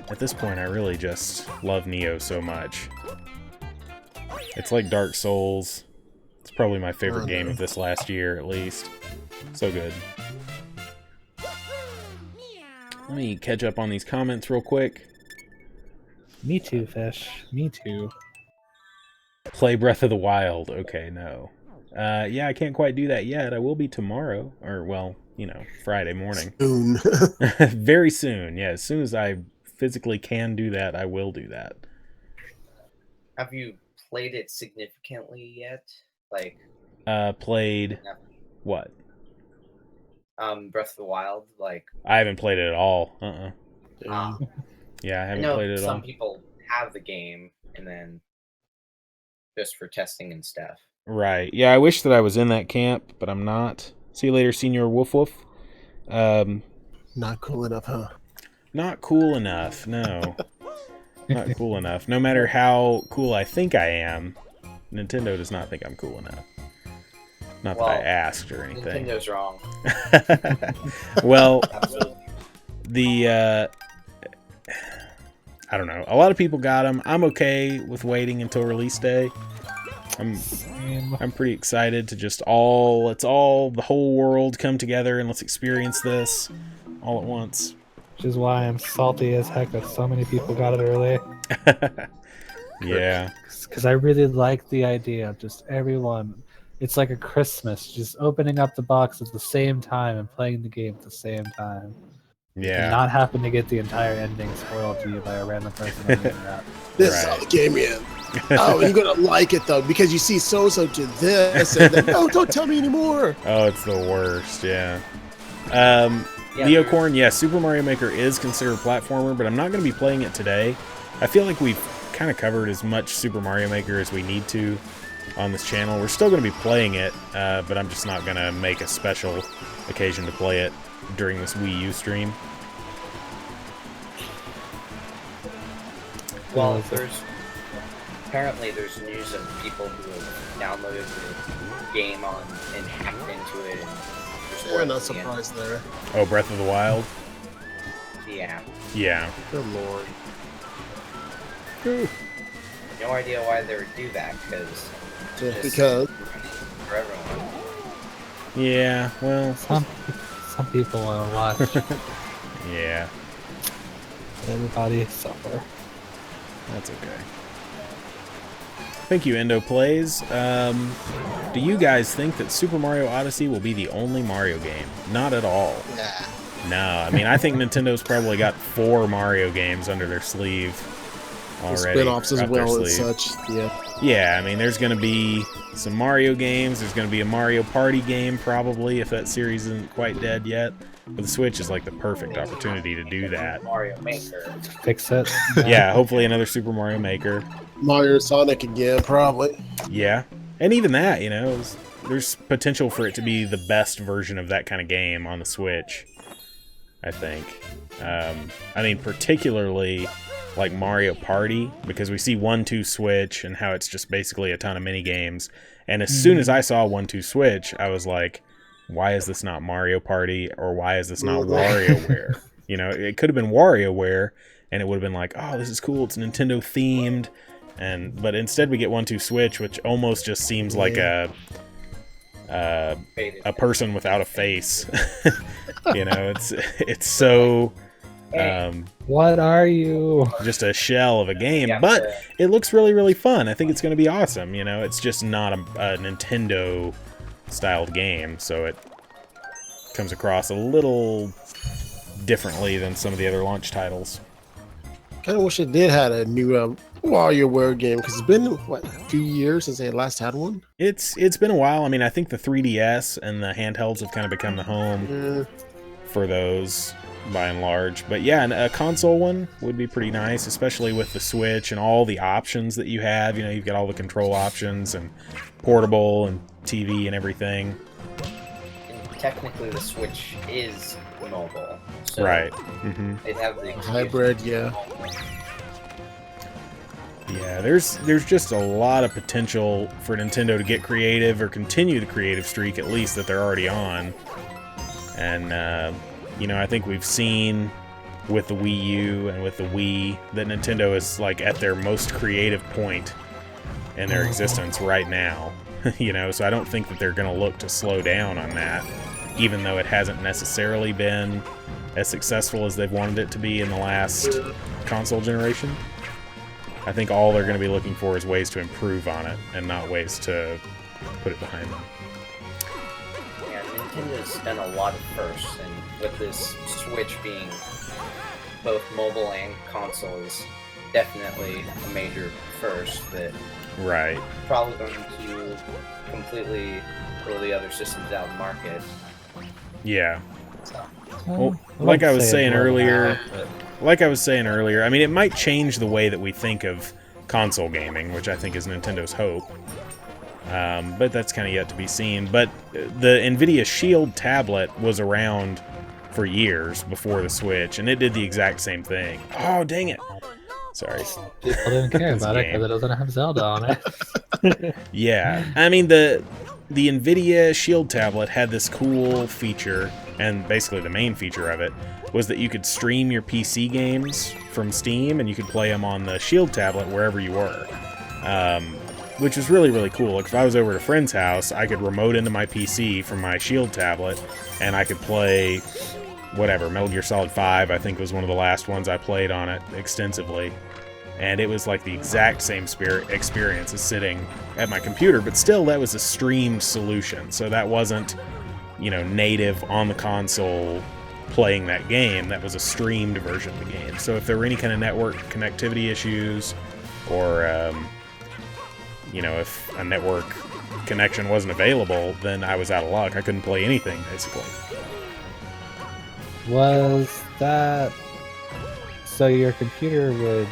At this point, I really just love Neo so much. It's like Dark Souls. It's probably my favorite game of this last year, at least. So good. Let me catch up on these comments real quick. Me too, Fish. Me too. Play Breath of the Wild. Okay, no. Yeah, I can't quite do that yet. I will be tomorrow. Or, well, you know, Friday morning. Soon. Very soon. Yeah, as soon as I physically can do that, I will do that. Have you played it significantly yet? Like, Played... No. What? Breath of the Wild? Like, I haven't played it at all. um, Yeah, I I haven't know played it at all. some people have the game and then just for testing and stuff. Right. Yeah, I wish that I was in that camp, but I'm not. See you later, Senior Woof Woof. Not cool enough, huh? Not cool enough, no. Not cool enough. No matter how cool I think I am, Nintendo does not think I'm cool enough. Not that I Well, asked or anything. Nintendo's wrong. Well, Absolutely. the I don't know. A lot of people got them. I'm okay with waiting until release day. Same. I'm pretty excited to just let's all the whole world come together and let's experience this all at once. Which is why I'm salty as heck that so many people got it early. Yeah. Because I really like the idea of just everyone. It's like a Christmas, just opening up the box at the same time and playing the game at the same time. And Yeah. not happen to get the entire ending spoiled to you by a random person on the internet. This is how the game is. Oh, you're gonna like it though, because you see so to this, and then oh, don't tell me anymore. Oh, it's the worst, yeah. Yeah, Neocorn, yes, Super Mario Maker is considered a platformer, but I'm not going to be playing it today. I feel like we've kind of covered as much Super Mario Maker as we need to on this channel. We're still going to be playing it, but I'm just not going to make a special occasion to play it during this Wii U stream. Well, apparently there's news of people who have downloaded the game and hacked into it and just Yeah, not worked again. surprised there. Oh, Breath of the Wild? Yeah. Yeah. Good lord. No idea why they would do that, because Just because. for everyone. Yeah, well, Some people want to watch yeah, everybody suffer. that's okay. Thank you, Endo Plays. Do you guys think that Super Mario Odyssey will be the only Mario game? Not at all. Yeah. No, I mean, I think Nintendo's probably got 4 Mario games under their sleeve already. Spin-offs as up their well and sleeve. such. Yeah. Yeah, I mean, there's going to be some Mario games. There's going to be a Mario Party game, probably, if that series isn't quite dead yet. But the Switch is like the perfect opportunity to do that. Mario Maker. Fix it. Yeah, hopefully another Super Mario Maker. Mario Sonic again, probably. Yeah, and even that, you know, there's potential for it to be the best version of that kind of game on the Switch, I think. I mean, particularly like Mario Party, because we see 1-2 Switch and how it's just basically a ton of mini games. And as soon as I saw 1-2 Switch, I was like, why is this not Mario Party, or why is this not WarioWare? You know, it could have been WarioWare, and it would have been like, oh, this is cool, it's Nintendo themed. But instead we get 1-2 Switch, which almost just seems like a a person without a face. You know, it's so What are you? just a shell of a game, Yeah, but it looks really, really fun. I think it's going to be awesome. You know, it's just not a Nintendo styled game, so it comes across a little differently than some of the other launch titles. Kind of wish it did had a new WarioWare game, because it's been what, a few years since they last had one. It's been a while. I mean, I think the 3DS and the handhelds have kind of become the home for those by and large. But yeah, a console one would be pretty nice, especially with the Switch and all the options that you have. You know, you've got all the control options and portable and TV and everything. And technically, the Switch is mobile. So Right. They'd have the Hybrid, yeah. Yeah, there's just a lot of potential for Nintendo to get creative or continue the creative streak, at least, that they're already on. And, you know, I think we've seen with the Wii U and with the Wii that Nintendo is, like, at their most creative point in their existence right now. You know, so I don't think that they're going to look to slow down on that, even though it hasn't necessarily been as successful as they've wanted it to be in the last console generation. I think all they're going to be looking for is ways to improve on it, and not ways to put it behind them. Yeah, Nintendo's done a lot of firsts, and with this Switch being both mobile and console is definitely a major first that Right. probably going to completely throw the other systems out of the market. Yeah. So, Well, I like I wouldn't was say saying more than earlier, that, I mean, it might change the way that we think of console gaming, which I think is Nintendo's hope. But that's kind of yet to be seen. But the NVIDIA Shield tablet was around for years before the Switch, and it did the exact same thing. Oh, dang it. Sorry. people didn't care It's a about it game. because it doesn't have Zelda on it. Yeah, I mean, the NVIDIA Shield tablet had this cool feature, and basically the main feature of it was that you could stream your PC games from Steam, and you could play them on the Shield tablet wherever you were, which was really, really cool. Like, if I was over at a friend's house, I could remote into my PC from my Shield tablet, and I could play whatever, Metal Gear Solid 5, I think, was one of the last ones I played on it extensively. And it was like the exact same experience as sitting at my computer, but still, that was a streamed solution. So that wasn't, you know, native on the console playing that game. That was a streamed version of the game. So if there were any kind of network connectivity issues, or, you know, if a network connection wasn't available, then I was out of luck. I couldn't play anything, basically. Was that so? Your computer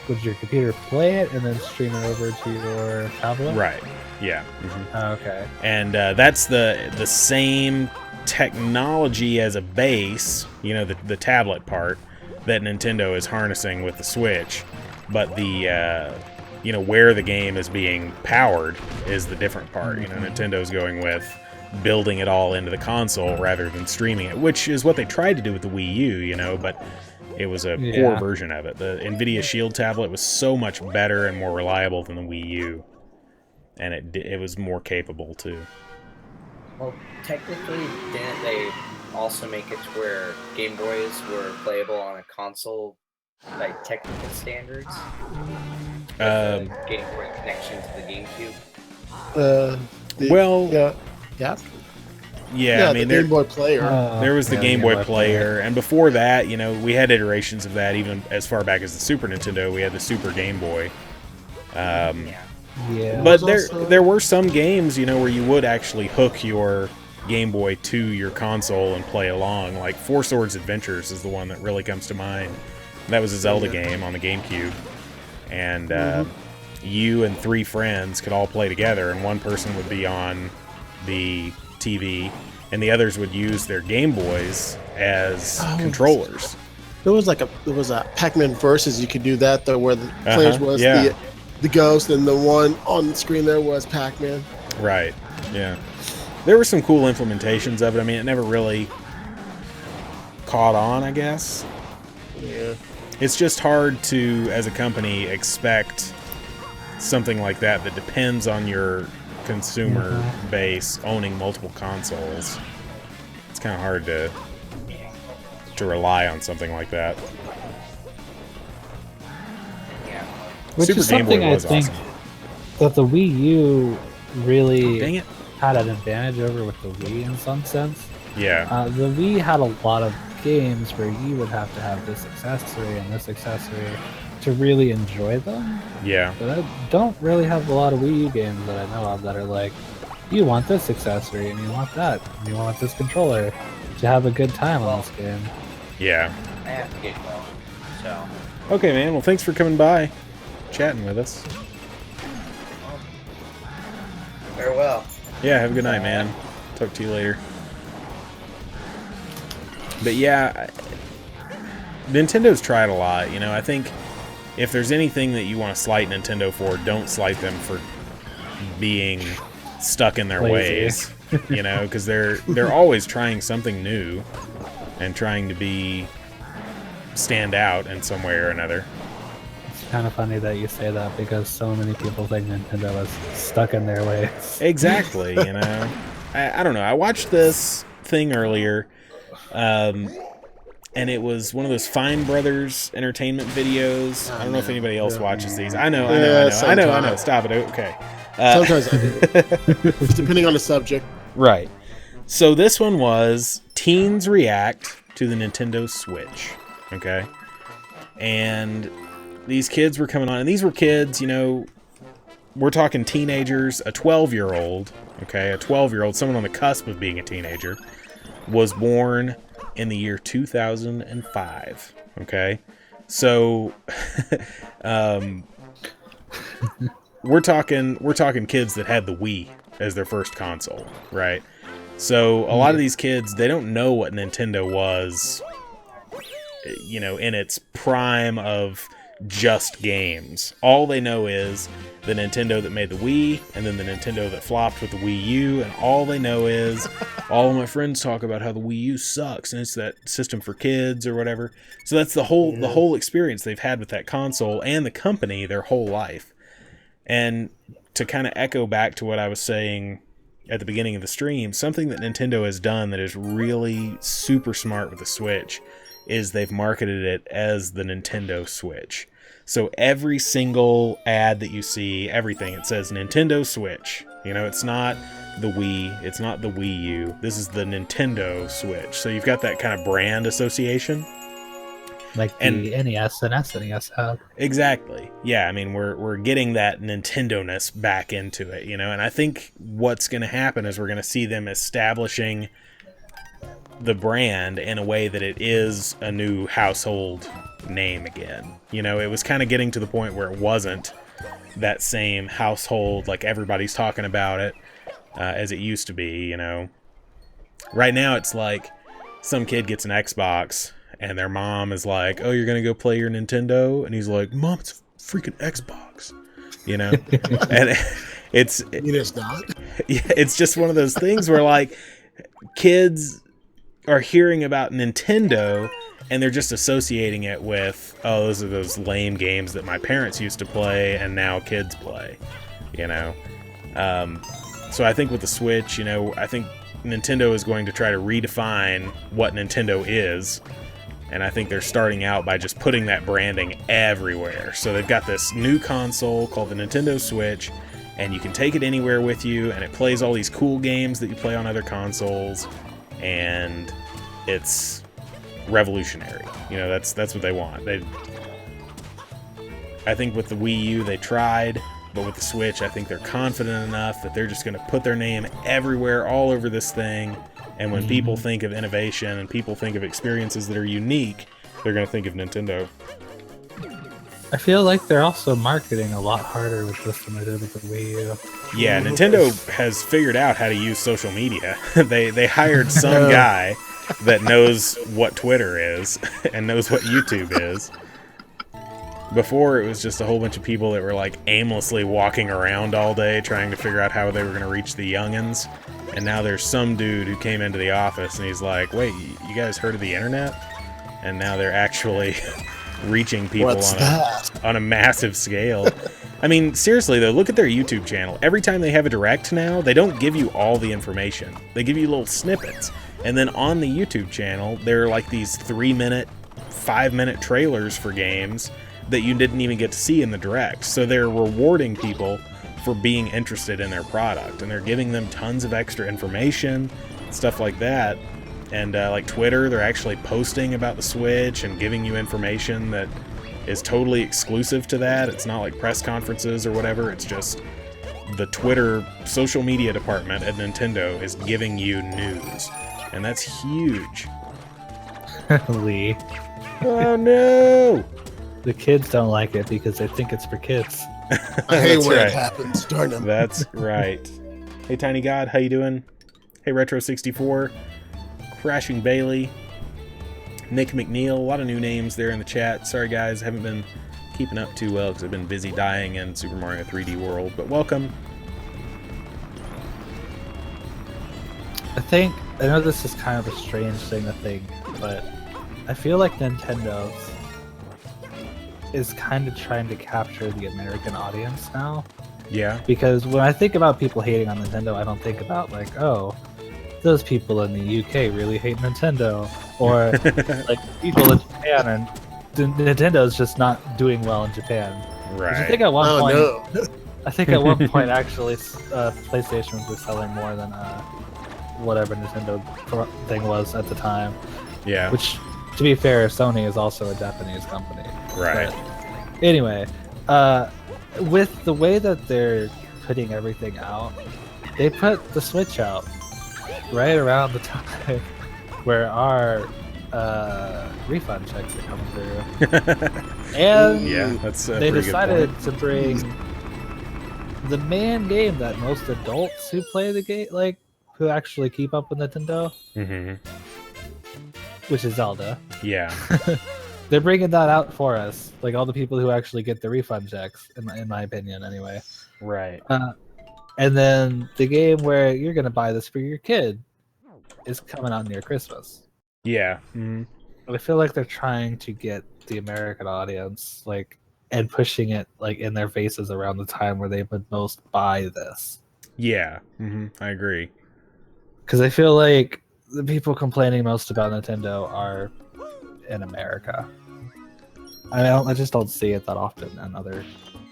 would your computer play it and then stream it over to your tablet? Right. Yeah. Oh, okay. And that's the same technology as a base, you know, the tablet part that Nintendo is harnessing with the Switch, but the you know, where the game is being powered is the different part. You know, Nintendo's going with building it all into the console rather than streaming it, which is what they tried to do with the Wii U, you know, but it was a poor version of it. The NVIDIA Shield tablet was so much better and more reliable than the Wii U, and it was more capable too. well, technically, didn't they also make it to where Game Boys were playable on a console by technical standards? With the Game Boy connection to the GameCube? Yeah, I mean, the Game Boy Player. there was the Game Boy Player, and before that, you know, we had iterations of that even as far back as the Super Nintendo. We had the Super Game Boy. Yeah. But also- there were some games, you know, where you would actually hook your Game Boy to your console and play along. Like Four Swords Adventures is the one that really comes to mind. That was a Zelda game on the GameCube, and you and 3 friends could all play together, and one person would be on the TV, and the others would use their Game Boys as controllers. There was a Pac-Man Versus. You could do that though, where the players was yeah. the ghost, and the one on the screen there was Pac-Man. Right. Yeah. There were some cool implementations of it. I mean, it never really caught on, I guess. Yeah. It's just hard to, as a company, expect something like that depends on your consumer base owning multiple consoles, it's kind of hard to rely on something like that. Yeah. Which Super is Game Boy something I was think awesome. that the Wii U really Dang it. had an advantage over with the Wii in some sense. Yeah. The Wii had a lot of games where you would have to have this accessory and this accessory to really enjoy them. Yeah. But I don't really have a lot of Wii U games that I know of that are like, you want this accessory and you want that, and you want this controller to have a good time on this game. Yeah. I have to get going. So, Okay, man. Well, thanks for coming by, chatting with us. farewell. Yeah, have a good night, man. Talk to you later. But yeah, Nintendo's tried a lot. You know, I think if there's anything that you want to slight Nintendo for, don't slight them for being stuck in their ways. You know, because they're always trying something new and trying to stand out in some way or another. It's kind of funny that you say that because so many people think Nintendo is stuck in their ways. Exactly, you know. I don't know. I watched this thing earlier, and it was one of those Fine Brothers entertainment videos. I don't know if anybody else watches these. I know. Stop it. Okay. Sometimes I do. Depending on the subject. Right. So this one was Teens React to the Nintendo Switch. Okay. And these kids were coming on, and these were kids, you know, we're talking teenagers. A 12-year-old, okay, a 12-year-old, someone on the cusp of being a teenager, was born in the year 2005, okay? So, we're talking kids that had the Wii as their first console, right? So, a lot of these kids, they don't know what Nintendo was, you know, in its prime of just games. All they know is the Nintendo that made the Wii, and then the Nintendo that flopped with the Wii U, and all they know is all of my friends talk about how the Wii U sucks, and it's that system for kids or whatever. So that's the whole experience they've had with that console and the company their whole life. And to kind of echo back to what I was saying at the beginning of the stream, something that Nintendo has done that is really super smart with the Switch is they've marketed it as the Nintendo Switch. So every single ad that you see, everything, it says Nintendo Switch. You know, it's not the Wii, it's not the Wii U. This is the Nintendo Switch. So you've got that kind of brand association. Like the NES and SNES have. Exactly. Yeah, I mean, we're getting that Nintendo-ness back into it, you know, and I think what's going to happen is we're going to see them establishing the brand in a way that it is a new household name again. You know, it was kind of getting to the point where it wasn't that same household, like everybody's talking about it, as it used to be, you know. Right now it's like some kid gets an Xbox and their mom is like, oh, you're gonna go play your Nintendo? And he's like, Mom, it's a freaking Xbox, you know. And it's not. Yeah, it's just one of those things where like kids are hearing about Nintendo and they're just associating it with, oh, those are those lame games that my parents used to play and now kids play, you know. So I think with the Switch, you know, I think Nintendo is going to try to redefine what Nintendo is, and I think they're starting out by just putting that branding everywhere. So they've got this new console called the Nintendo Switch, and you can take it anywhere with you, and it plays all these cool games that you play on other consoles, and it's revolutionary. You know, that's what they want. I think with the Wii U they tried, but with the Switch I think they're confident enough that they're just going to put their name everywhere, all over this thing, and when people think of innovation and people think of experiences that are unique, they're going to think of Nintendo. I feel like they're also marketing a lot harder with this than they did with the Wii U. Yeah, Nintendo has figured out how to use social media. They hired some guy that knows what Twitter is and knows what YouTube is. Before, it was just a whole bunch of people that were like aimlessly walking around all day trying to figure out how they were going to reach the youngins. And now there's some dude who came into the office and he's like, wait, you guys heard of the internet? And now they're actually reaching people on a massive scale. I mean, seriously though, look at their YouTube channel. Every time they have a direct now, they don't give you all the information. They give you little snippets. And then on the YouTube channel, there are like these 3-minute, 5-minute trailers for games that you didn't even get to see in the direct. So they're rewarding people for being interested in their product, and they're giving them tons of extra information, stuff like that. And like Twitter, they're actually posting about the Switch and giving you information that is totally exclusive to that. It's not like press conferences or whatever. It's just the Twitter social media department at Nintendo is giving you news, and that's huge. Lee. Oh no! The kids don't like it because they think it's for kids. I hate That's when right. it happens. Darn them. That's right. Hey, Tiny God, how you doing? Hey, Retro64, Crashing Bailey, Nick McNeil, a lot of new names there in the chat. Sorry, guys, I haven't been keeping up too well because I've been busy dying in Super Mario 3D World, but welcome. I know this is kind of a strange thing to think, but I feel like Nintendo is kind of trying to capture the American audience now. Yeah. Because when I think about people hating on Nintendo, I don't think about like, oh, those people in the UK really hate Nintendo, or like people in Japan and Nintendo's just not doing well in Japan. Right. I think at one point, No. I think at one point actually, PlayStation was selling more than whatever Nintendo thing was at the time. Yeah. Which, to be fair, Sony is also a Japanese company. Right. But anyway, with the way that they're putting everything out, they put the Switch out right around the time where our refund checks are coming through. And Yeah, that's a they pretty decided good point. to bring the main game that most adults who play the game, like, who actually keep up with Nintendo, Mm-hmm. which is Zelda. Yeah. They're bringing that out for us, like all the people who actually get the refund checks, in my opinion, anyway. Right. And then the game where you're gonna buy this for your kid is coming out near Christmas. Yeah. Mm-hmm. But I feel like they're trying to get the American audience, like, and pushing it like in their faces around the time where they would most buy this. Yeah. Mm-hmm. I agree. Because I feel like the people complaining most about Nintendo are in America. I just don't see it that often in other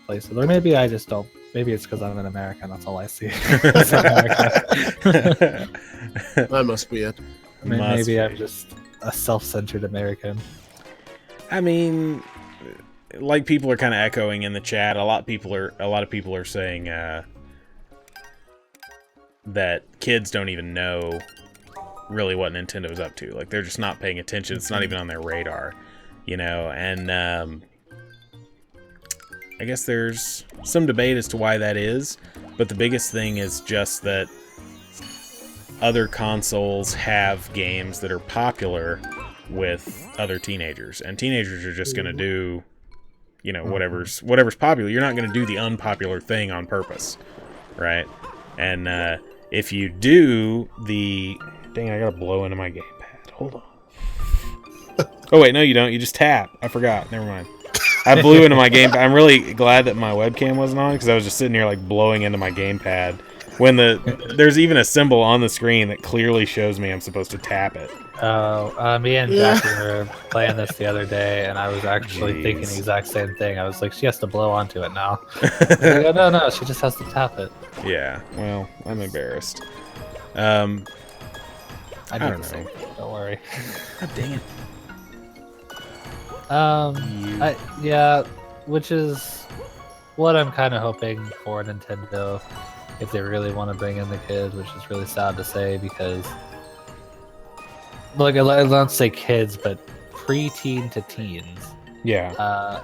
places, or maybe I just don't. Maybe it's because I'm an American. That's all I see. It's America. That must be it. I mean, Must maybe be. I'm just a self-centered American. I mean, like people are kind of echoing in the chat. A lot of people are saying that kids don't even know really what Nintendo's up to. Like, they're just not paying attention. It's not even on their radar, you know. And I guess there's some debate as to why that is, but the biggest thing is just that other consoles have games that are popular with other teenagers, and teenagers are just going to do, you know, whatever's popular. You're not going to do the unpopular thing on purpose, right? And if you do the... Dang, I gotta blow into my gamepad. Hold on. Oh, wait, no, you don't. You just tap. I forgot. Never mind. I blew into my gamepad. I'm really glad that my webcam wasn't on, because I was just sitting here, like, blowing into my gamepad. When there's even a symbol on the screen that clearly shows me I'm supposed to tap it. Oh, me and Jackie were playing this the other day, and I was actually thinking the exact same thing. I was like, she has to blow onto it now. I go, no, she just has to tap it. Yeah, well, I'm embarrassed. I don't do the same know. thing, don't worry. God dang it. Yeah, which is what I'm kind of hoping for Nintendo, if they really want to bring in the kids, which is really sad to say, because, like, I don't say kids, but pre-teen to teens. Yeah.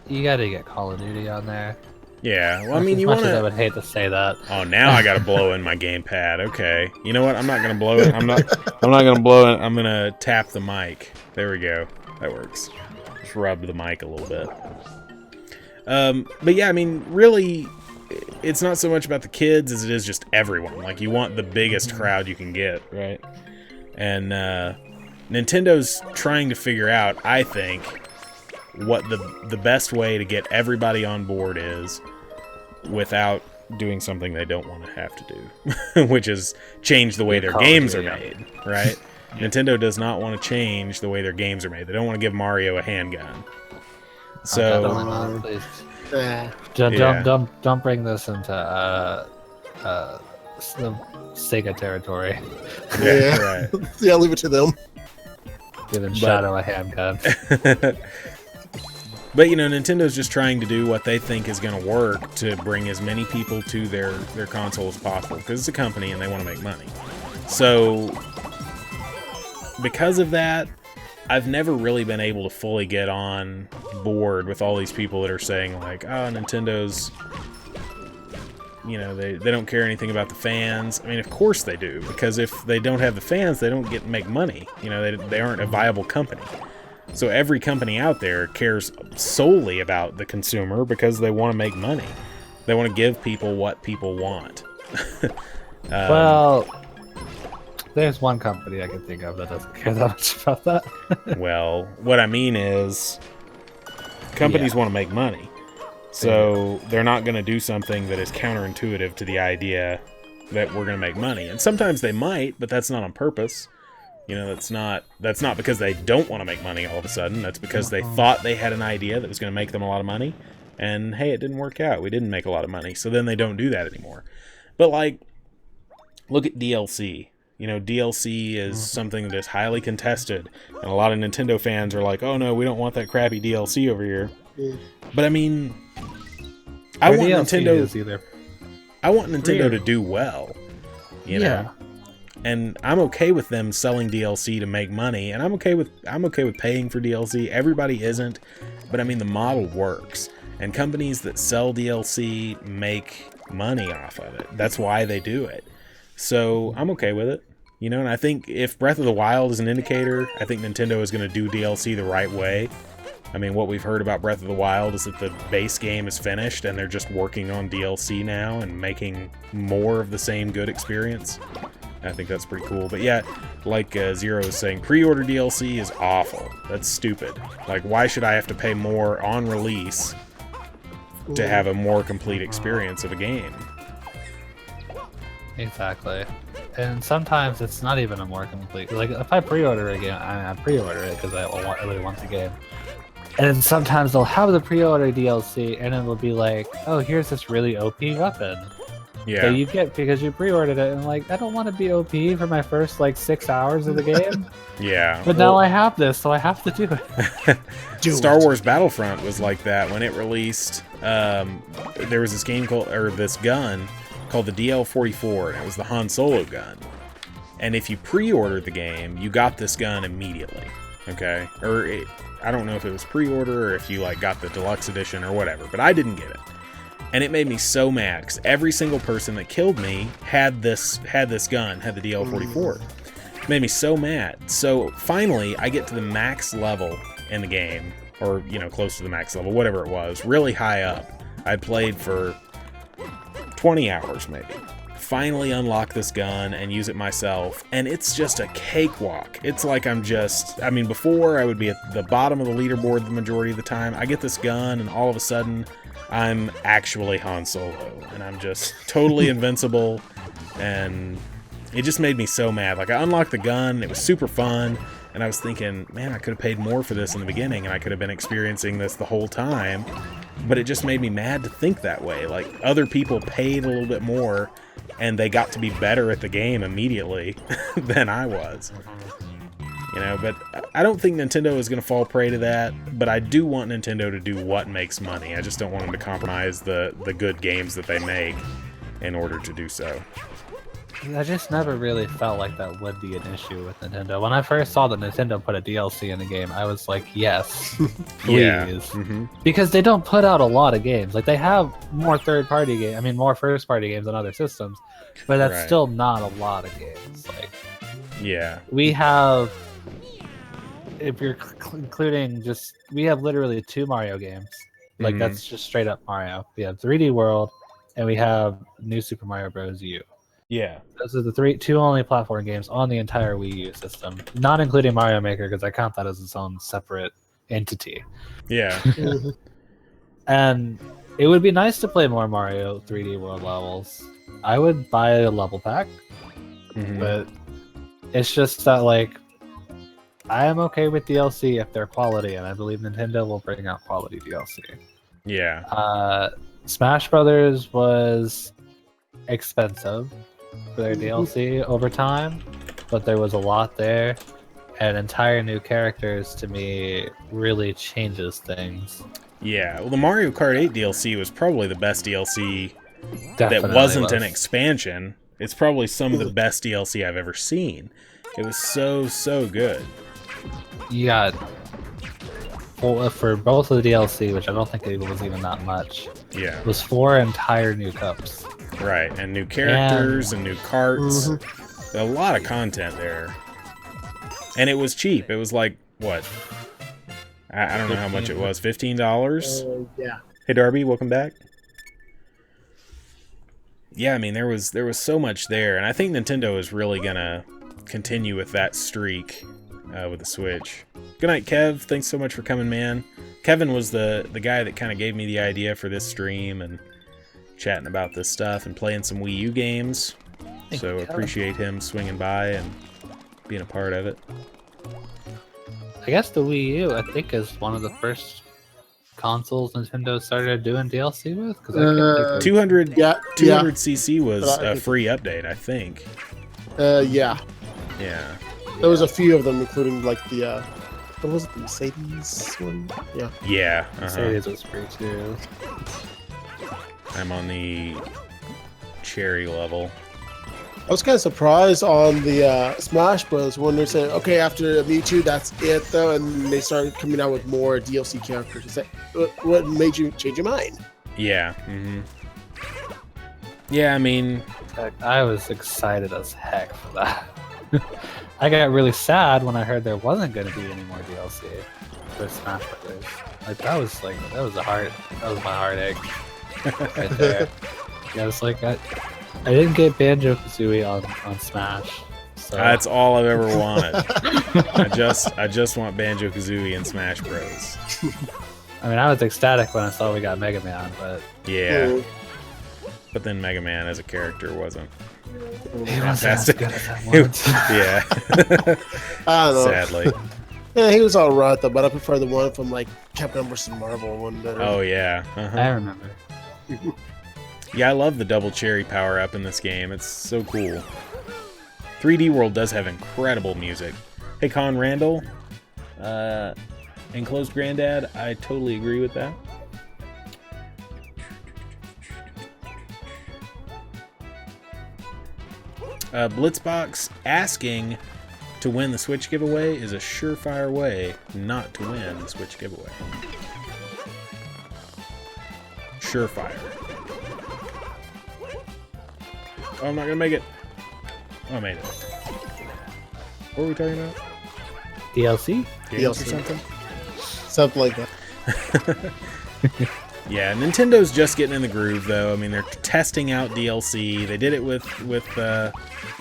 You gotta get Call of Duty on there. Yeah, well, I mean, As you much want as I to... would hate to say that. Oh, now I gotta blow in my gamepad. Okay. You know what? I'm not gonna blow it. I'm not gonna blow it. I'm gonna tap the mic. There we go. That works. Just rub the mic a little bit. But yeah, I mean, really, it's not so much about the kids as it is just everyone. Like, you want the biggest crowd you can get, right? And Nintendo's trying to figure out, I think, what the best way to get everybody on board is without doing something they don't want to have to do, which is change the way their games are made, right? Nintendo does not want to change the way their games are made. They don't want to give Mario a handgun. So definitely not, please. Eh. Don't bring this into the Sega territory. Yeah. right. Yeah, leave it to them. Giving Shadow a handgun. But, Nintendo's just trying to do what they think is going to work to bring as many people to their console as possible, because it's a company and they want to make money. So, because of that, I've never really been able to fully get on board with all these people that are saying, like, oh, Nintendo's, they don't care anything about the fans. I mean, of course they do, because if they don't have the fans, they don't get to make money. They aren't a viable company. So every company out there cares solely about the consumer because they want to make money. They want to give people what people want. Well, there's one company I can think of that doesn't care that much about that. Well, what I mean is, companies want to make money. So they're not going to do something that is counterintuitive to the idea that we're going to make money. And sometimes they might, but that's not on purpose. That's not because they don't want to make money all of a sudden. That's because they thought they had an idea that was going to make them a lot of money. And, hey, it didn't work out. We didn't make a lot of money. So then they don't do that anymore. But, look at DLC. DLC is something that is highly contested. And a lot of Nintendo fans are like, oh, no, we don't want that crappy DLC over here. But, I mean, I want Nintendo to do well. You know? And I'm okay with them selling DLC to make money, and I'm okay with paying for DLC. Everybody isn't, but I mean the model works, and companies that sell DLC make money off of it. That's why they do it. So I'm okay with it, And I think if Breath of the Wild is an indicator, I think Nintendo is going to do DLC the right way. I mean, what we've heard about Breath of the Wild is that the base game is finished, and they're just working on DLC now and making more of the same good experience. I think that's pretty cool. But yeah, like Zero is saying, pre-order DLC is awful. That's stupid. Why should I have to pay more on release to have a more complete experience of a game? Exactly. And sometimes it's not even a more complete... if I pre-order a game, I pre-order it because I really want the game. And then sometimes they'll have the pre-order DLC, and it'll be like, oh, here's this really OP weapon. Yeah. That you get because you pre-ordered it, and I don't want to be OP for my first 6 hours of the game. Yeah. But now I have this, so I have to do it. Star Wars Battlefront was like that when it released. There was this this gun called the DL-44, and it was the Han Solo gun. And if you pre-ordered the game, you got this gun immediately. Okay, I don't know if it was pre-order or if you got the deluxe edition or whatever, but I didn't get it. And it made me so mad because every single person that killed me had this gun, had the DL-44. It made me so mad. So finally, I get to the max level in the game, or close to the max level, whatever it was, really high up. I played for 20 hours maybe. Finally unlock this gun and use it myself, and it's just a cakewalk. It's like before I would be at the bottom of the leaderboard the majority of the time. I get this gun, and all of a sudden, I'm actually Han Solo, and I'm just totally invincible, and it just made me so mad. I unlocked the gun, it was super fun, and I was thinking, man, I could have paid more for this in the beginning, and I could have been experiencing this the whole time, but it just made me mad to think that way. Other people paid a little bit more, and they got to be better at the game immediately than I was. But I don't think Nintendo is going to fall prey to that, but I do want Nintendo to do what makes money. I just don't want them to compromise the good games that they make in order to do so. I just never really felt like that would be an issue with Nintendo. When I first saw that Nintendo put a DLC in the game, I was like, yes, please. Yeah. Because they don't put out a lot of games. They have more third-party games, more first-party games on other systems, but that's still not a lot of games. Yeah. We have... If you're including we have literally 2 Mario games. That's just straight up Mario. We have 3D World, and we have New Super Mario Bros. U. Yeah. Those are the 2 only platform games on the entire Wii U system, not including Mario Maker because I count that as its own separate entity. Yeah. Mhm. And it would be nice to play more Mario 3D World levels. I would buy a level pack, Mhm. but it's just that like I am okay with DLC if they're quality, and I believe Nintendo will bring out quality DLC. Yeah. Smash Brothers was expensive for their DLC over time, but there was a lot there, and entire new characters to me really changes things. Yeah. Well, the Mario Kart 8 DLC was probably the best DLC Definitely that wasn't an was. expansion. It's probably some of the best DLC I've ever seen. It was so good. You got for both of the DLC, which I don't think it was even that much. Yeah. It was 4 entire new cups. Right. And new characters and new carts. Mhm. A lot of content there. And it was cheap. It was like, what? I don't know how much it was. $15? Yeah. Hey Darby, welcome back. Yeah, I mean there was so much there, and I think Nintendo is really gonna continue with that streak with the Switch. Good night, Kev. Thanks so much for coming, man. Kevin was the guy that kind of gave me the idea for this stream and chatting about this stuff and playing some Wii U games. So appreciate him swinging by and being a part of it. I guess the Wii U, I think, is one of the first consoles Nintendo started doing DLC with. Because I can't think of 200 Yeah. 200cc was But I a think- free update, I think. Yeah. Yeah. There was a few of them, including like the what was it, the Mercedes one? Yeah. Yeah. Mercedes was free too. I'm on the cherry level. I was kind of surprised on the Smash Bros. When they're saying, okay, after Mewtwo, that's it though, and they started coming out with more DLC characters. It's like, what made you change your mind? Yeah. Yeah, I mean, I was excited as heck for that. I got really sad when I heard there wasn't going to be any more DLC for Smash Brothers. Like that was my heartache right there. Yeah, it's like I didn't get Banjo-Kazooie on Smash. So that's all I've ever wanted. I just want Banjo-Kazooie in Smash Bros. I mean, I was ecstatic when I saw we got Mega Man, but Yeah. But then Mega Man as a character wasn't. he wasn't as Fantastic. good as I wanted. Yeah. I don't know. Sadly. Yeah, he was all right though, but I prefer the one from like Capcom vs. Marvel one better. Oh yeah. I remember. Yeah, I love the double cherry power up in this game. It's so cool. 3D World does have incredible music. Hey Con Randall, Enclosed Granddad, I totally agree with that. Blitzbox asking to win the Switch giveaway is a surefire way not to win the Switch giveaway. Surefire. Oh, I'm not gonna make it. Oh, I made it. What were we talking about? DLC? Games or DLC. something? Something like that. Yeah, Nintendo's just getting in the groove, though. I mean, they're testing out DLC. They did it with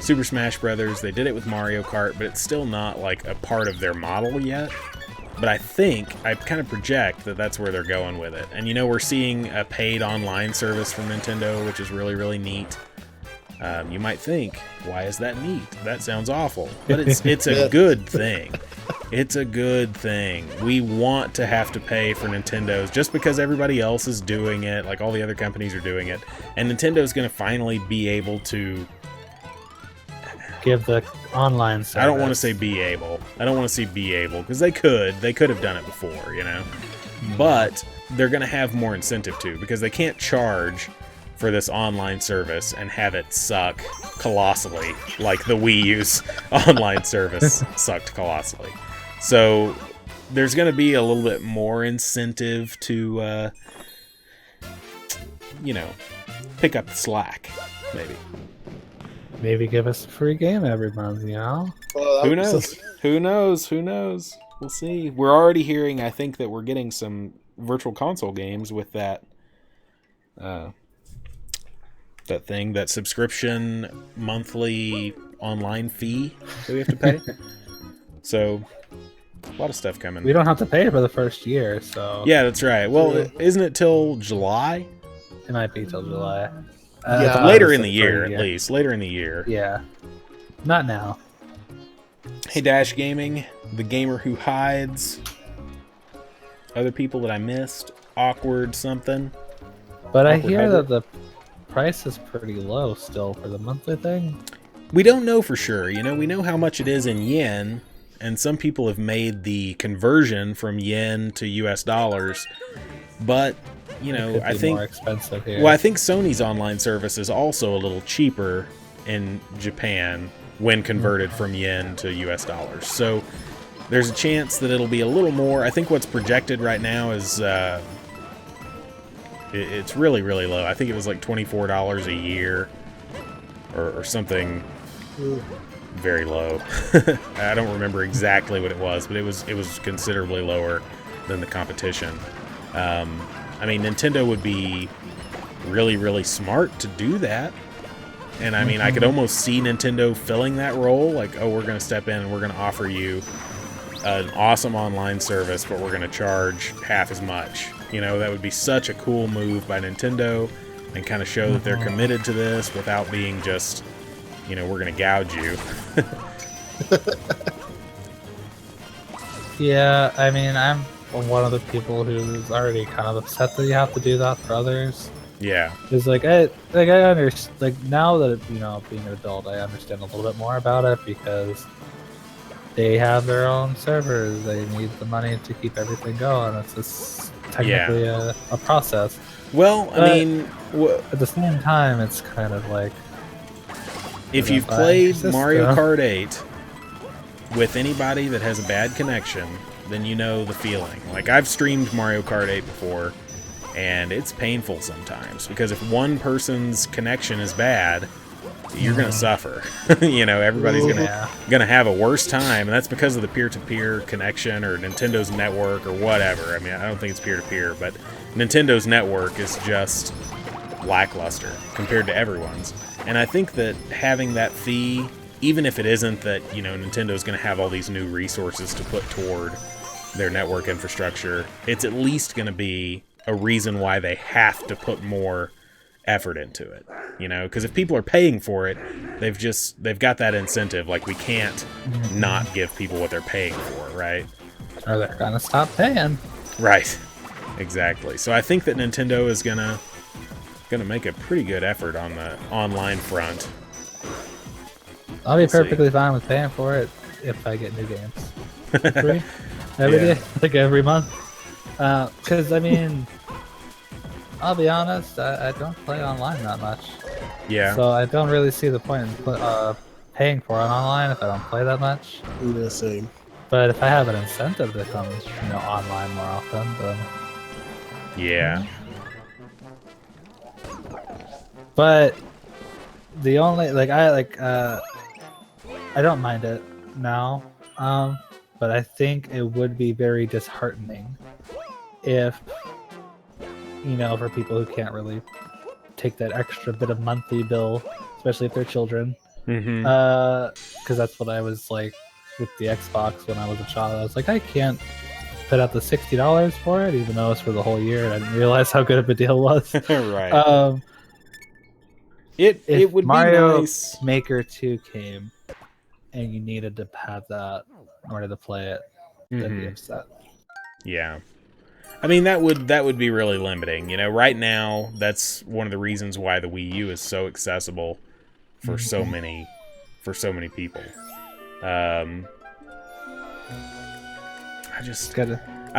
Super Smash Brothers. They did it with Mario Kart, but it's still not like a part of their model yet. But I think, I kind of project that that's where they're going with it. And you know, we're seeing a paid online service from Nintendo, which is really, really neat. You might think, why is that neat? That sounds awful. But it's a good thing. It's a good thing. We want to have to pay for Nintendo's just because everybody else is doing it, like all the other companies are doing it. And Nintendo's going to finally be able to... Give the online service. I don't want to say be able. I don't want to say be able, because they could. They could have done it before, you know? But they're going to have more incentive to, because they can't charge for this online service and have it suck colossally like the Wii U's online service sucked colossally. So there's going to be a little bit more incentive to, you know, pick up the slack, maybe. Maybe give us a free game every month, you know? Well, Who that was- knows? Who knows? Who knows? We'll see. We're already hearing, I think, that we're getting some virtual console games with that that subscription monthly online fee that we have to pay. So A lot of stuff coming. We don't have to pay for the first year, so Yeah, that's right. Well, isn't it till July? it might be till July. Yeah. I thought Later it in was the for a year, at least. Later in the year. Yeah, not now. Hey, Dash Gaming, the gamer who hides. Other people that I missed. Awkward something. But I Awkward hear hybrid. that the price is pretty low still for the monthly thing. We don't know for sure. You know, we know how much it is in yen, and some people have made the conversion from yen to US dollars. But, you know, Could I be think more expensive here. well, I think Sony's online service is also a little cheaper in Japan when converted from yen to US dollars. So there's a chance that it'll be a little more. I think what's projected right now is it's really, really low. I think it was like $24 a year or something very low. I don't remember exactly what it was, but it was considerably lower than the competition. I mean, Nintendo would be really, really smart to do that. And I mean, I could almost see Nintendo filling that role. Like, oh, we're going to step in and we're going to offer you an awesome online service, but we're going to charge half as much. You know, that would be such a cool move by Nintendo and kind of show that they're committed to this without being just, you know, we're going to gouge you. Yeah, I mean, I'm one of the people who's already kind of upset that you have to do that for others. Yeah. It's like I understand. Like now that you know, being an adult, I understand a little bit more about it because they have their own servers. They need the money to keep everything going. It's just technically a process. Well, But I mean, at the same time, it's kind of like if you've buy played system. Mario Kart 8 with anybody that has a bad connection, then you know the feeling. Like, I've streamed Mario Kart 8 before, and it's painful sometimes, because if one person's connection is bad, you're gonna suffer. You know, everybody's gonna have a worse time, and that's because of the peer-to-peer connection or Nintendo's network or whatever. I mean, I don't think it's peer-to-peer, but Nintendo's network is just lackluster compared to everyone's. And I think that having that fee, even if it isn't that, you know, Nintendo's gonna have all these new resources to put toward their network infrastructure, it's at least gonna be a reason why they have to put more effort into it, you know, because if people are paying for it, they've got that incentive. Like, we can't not give people what they're paying for, right? or they're gonna stop paying. Right, exactly. So I think that Nintendo is gonna make a pretty good effort on the online front. I'll be We'll see. perfectly fine with paying for it if I get new games. Free every day, like every month. Because I mean, I'll be honest, I don't play online that much. Yeah. So I don't really see the point in paying for it online if I don't play that much. Yeah, same. But if I have an incentive to come, you know, online more often, then. Yeah. But the only I don't mind it now. But I think it would be very disheartening if, you know, for people who can't really take that extra bit of monthly bill, especially if they're children. Mm-hmm. Because that's what I was like with the Xbox when I was a child. I was like, I can't put out the $60 for it, even though it's for the whole year, and I didn't realize how good of a deal it was. Right. It would Mario be nice. Maker 2 came and you needed to have that in order to play it, then be upset. Yeah. I mean, that would be really limiting. You know, right now, that's one of the reasons why the Wii U is so accessible for so many people. I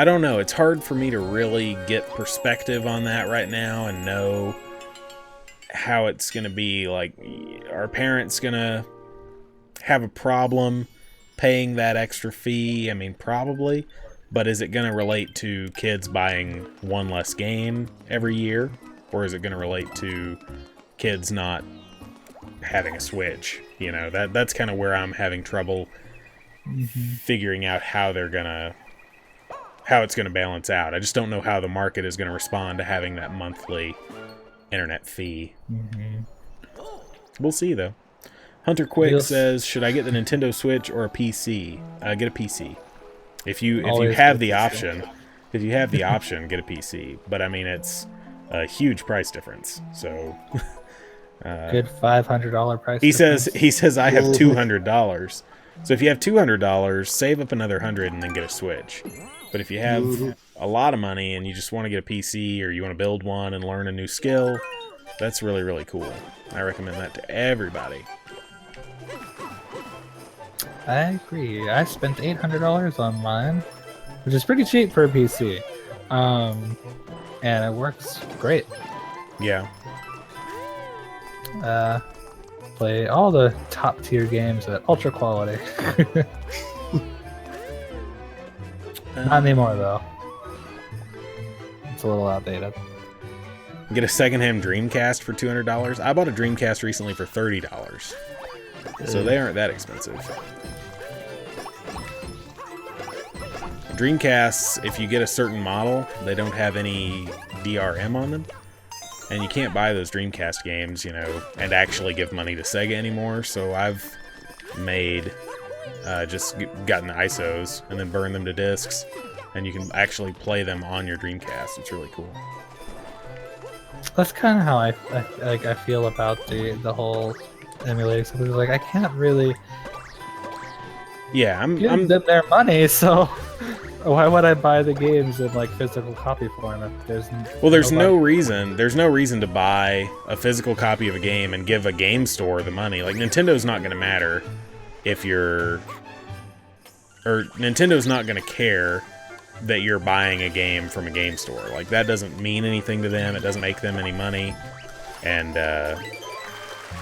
don't know. It's hard for me to really get perspective on that right now and know how it's going to be. Like, are parents going to have a problem paying that extra fee? I mean, probably. But is it going to relate to kids buying one less game every year? Or is it going to relate to kids not having a Switch? You know, that's kind of where I'm having trouble figuring out how it's going to balance out. I just don't know how the market is going to respond to having that monthly internet fee. We'll see, though. Hunter Quick says, should I get the Nintendo Switch or a PC? Get a PC. If you Always have get the a PC. option, get a PC. But I mean, it's a huge price difference. So Good $500 price. he difference. says I have $200. So if you have $200, save up another 100 and then get a Switch. But if you have a lot of money and you just want to get a PC or you want to build one and learn a new skill, that's really, really cool. I recommend that to everybody. I agree. I spent $800 on mine, which is pretty cheap for a PC. And it works great. Yeah. Play all the top tier games at ultra quality. Not anymore though. It's a little outdated. Get a secondhand Dreamcast for $200. I bought a Dreamcast recently for $30. So they aren't that expensive. Dreamcasts, if you get a certain model, they don't have any DRM on them. And you can't buy those Dreamcast games, you know, and actually give money to Sega anymore. So I've made, just gotten ISOs and then burned them to discs. And you can actually play them on your Dreamcast. It's really cool. That's kind of how I feel about the whole emulating stuff. It's like I can't really Yeah, give them their money, so why would I buy the games in like physical copy form if there's no reason to buy a physical copy of a game and give a game store the money. Like Nintendo's not going to matter if Nintendo's not going to care that you're buying a game from a game store. Like that doesn't mean anything to them. It doesn't make them any money, and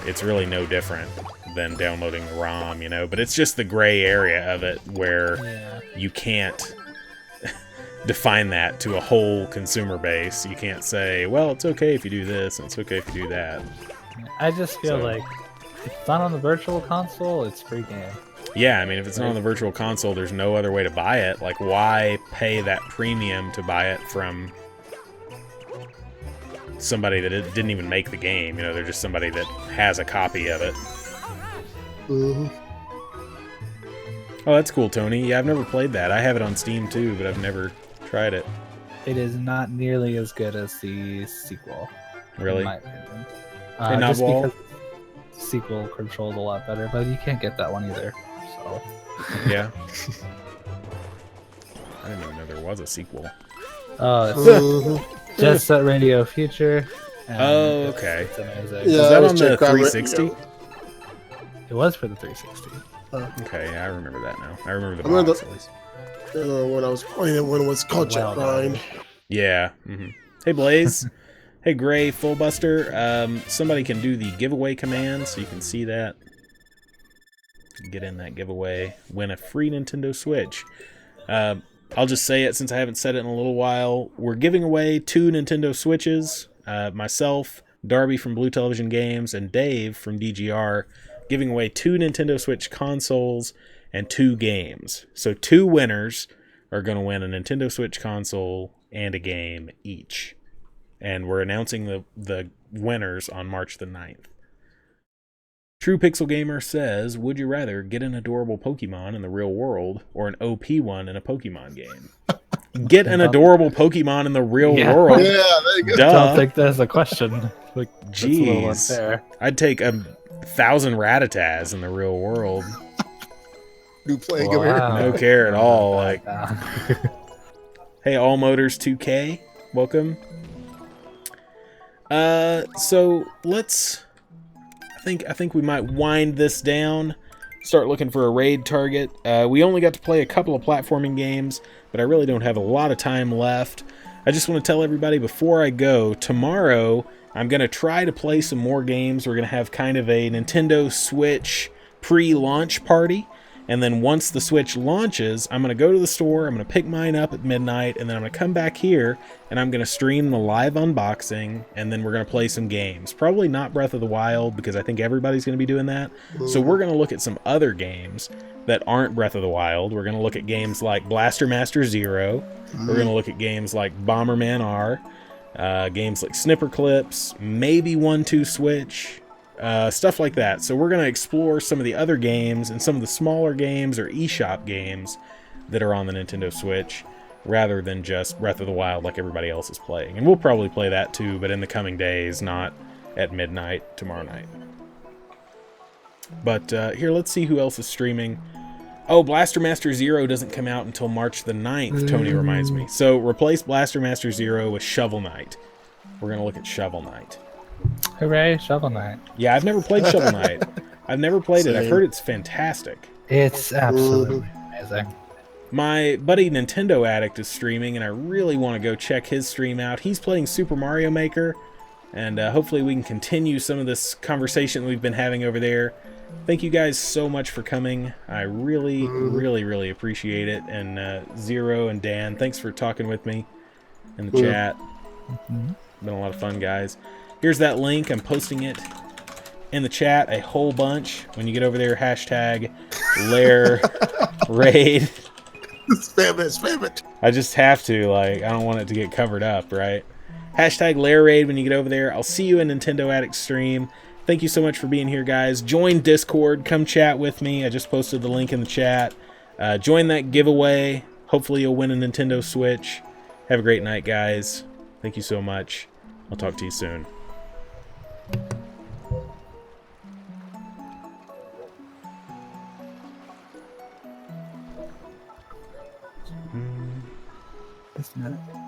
it's really no different than downloading the ROM, you know. But it's just the gray area of it where you can't define that to a whole consumer base. You can't say, well, it's okay if you do this and it's okay if you do that. I just feel like if it's not on the virtual console, it's free game. Yeah, I mean, if it's not on the virtual console, there's no other way to buy it. Like, why pay that premium to buy it from somebody that didn't even make the game? You know, they're just somebody that has a copy of it. Mm-hmm. Oh, that's cool, Tony. Yeah, I've never played that. I have it on Steam, too, but I've never tried it. It is not nearly as good as the sequel. Really? In my opinion. And Just Nabwal? because the sequel controlled a lot better, but you can't get that one either. So. Yeah. I didn't even know there was a sequel. Oh, it's Mm-hmm. Just Set Radio Future. and Oh, it's- okay. It's amazing. Yeah, Was that I was on the checking out 360? It was for the 360. Okay, yeah, I remember that now. I remember the I remember box, at least. When I was playing it, when it was called Jet Well Grind. Yeah. Hey, Blaze. Hey, Gray Fullbuster. Somebody can do the giveaway command, so you can see that. Get in that giveaway. Win a free Nintendo Switch. I'll just say it since I haven't said it in a little while. We're giving away 2 Nintendo Switches. Myself, Darby from Blue Television Games, and Dave from DGR giving away 2 Nintendo Switch consoles and 2 games. So 2 winners are going to win a Nintendo Switch console and a game each. And we're announcing the winners on March the 9th. True Pixel Gamer says, would you rather get an adorable Pokemon in the real world or an OP one in a Pokemon game? Get an adorable Pokemon in the real world. Yeah, there you go. I Duh. don't think there's a question. Like, that's a little Jeez. unfair. I'd take 1,000 Rattatas in the real world. New playing over here. Wow. No care at all. Like, Uh, hey, All Motors 2K, welcome. So let's. I think we might wind this down. Start looking for a raid target. We only got to play a couple of platforming games, but I really don't have a lot of time left. I just want to tell everybody before I go, tomorrow I'm going to try to play some more games. We're going to have kind of a Nintendo Switch pre-launch party. And then once the Switch launches, I'm going to go to the store, I'm going to pick mine up at midnight, and then I'm going to come back here, and I'm going to stream the live unboxing, and then we're going to play some games. Probably not Breath of the Wild, because I think everybody's going to be doing that. So we're going to look at some other games that aren't Breath of the Wild. We're going to look at games like Blaster Master Zero. We're going to look at games like Bomberman R. Games like Snipper Clips, maybe 1-2 Switch. Stuff like that. So we're going to explore some of the other games and some of the smaller games or eShop games that are on the Nintendo Switch, rather than just Breath of the Wild like everybody else is playing. And we'll probably play that too, but in the coming days, not at midnight tomorrow night. But here, let's see who else is streaming. Oh, Blaster Master Zero doesn't come out until March the 9th, Tony reminds me. So replace Blaster Master Zero with Shovel Knight. We're going to look at Shovel Knight. Hooray, Shovel Knight. Yeah, I've never played Shovel Knight. I've never played it. I've Same. heard it's fantastic. It's absolutely amazing. My buddy Nintendo Addict is streaming, and I really want to go check his stream out. He's playing Super Mario Maker, and hopefully we can continue some of this conversation we've been having over there. Thank you guys so much for coming. I really, really appreciate it. And Zero and Dan, thanks for talking with me in the chat. Been a lot of fun, guys. Here's that link. I'm posting it in the chat a whole bunch. When you get over there, hashtag Lair Raid. Spam it. I just have to, like, I don't want it to get covered up, right? Hashtag Lair Raid when you get over there. I'll see you in Nintendo Addict stream. Thank you so much for being here, guys. Join Discord. Come chat with me. I just posted the link in the chat. Join that giveaway. Hopefully you'll win a Nintendo Switch. Have a great night, guys. Thank you so much. I'll talk to you soon. Isn't it?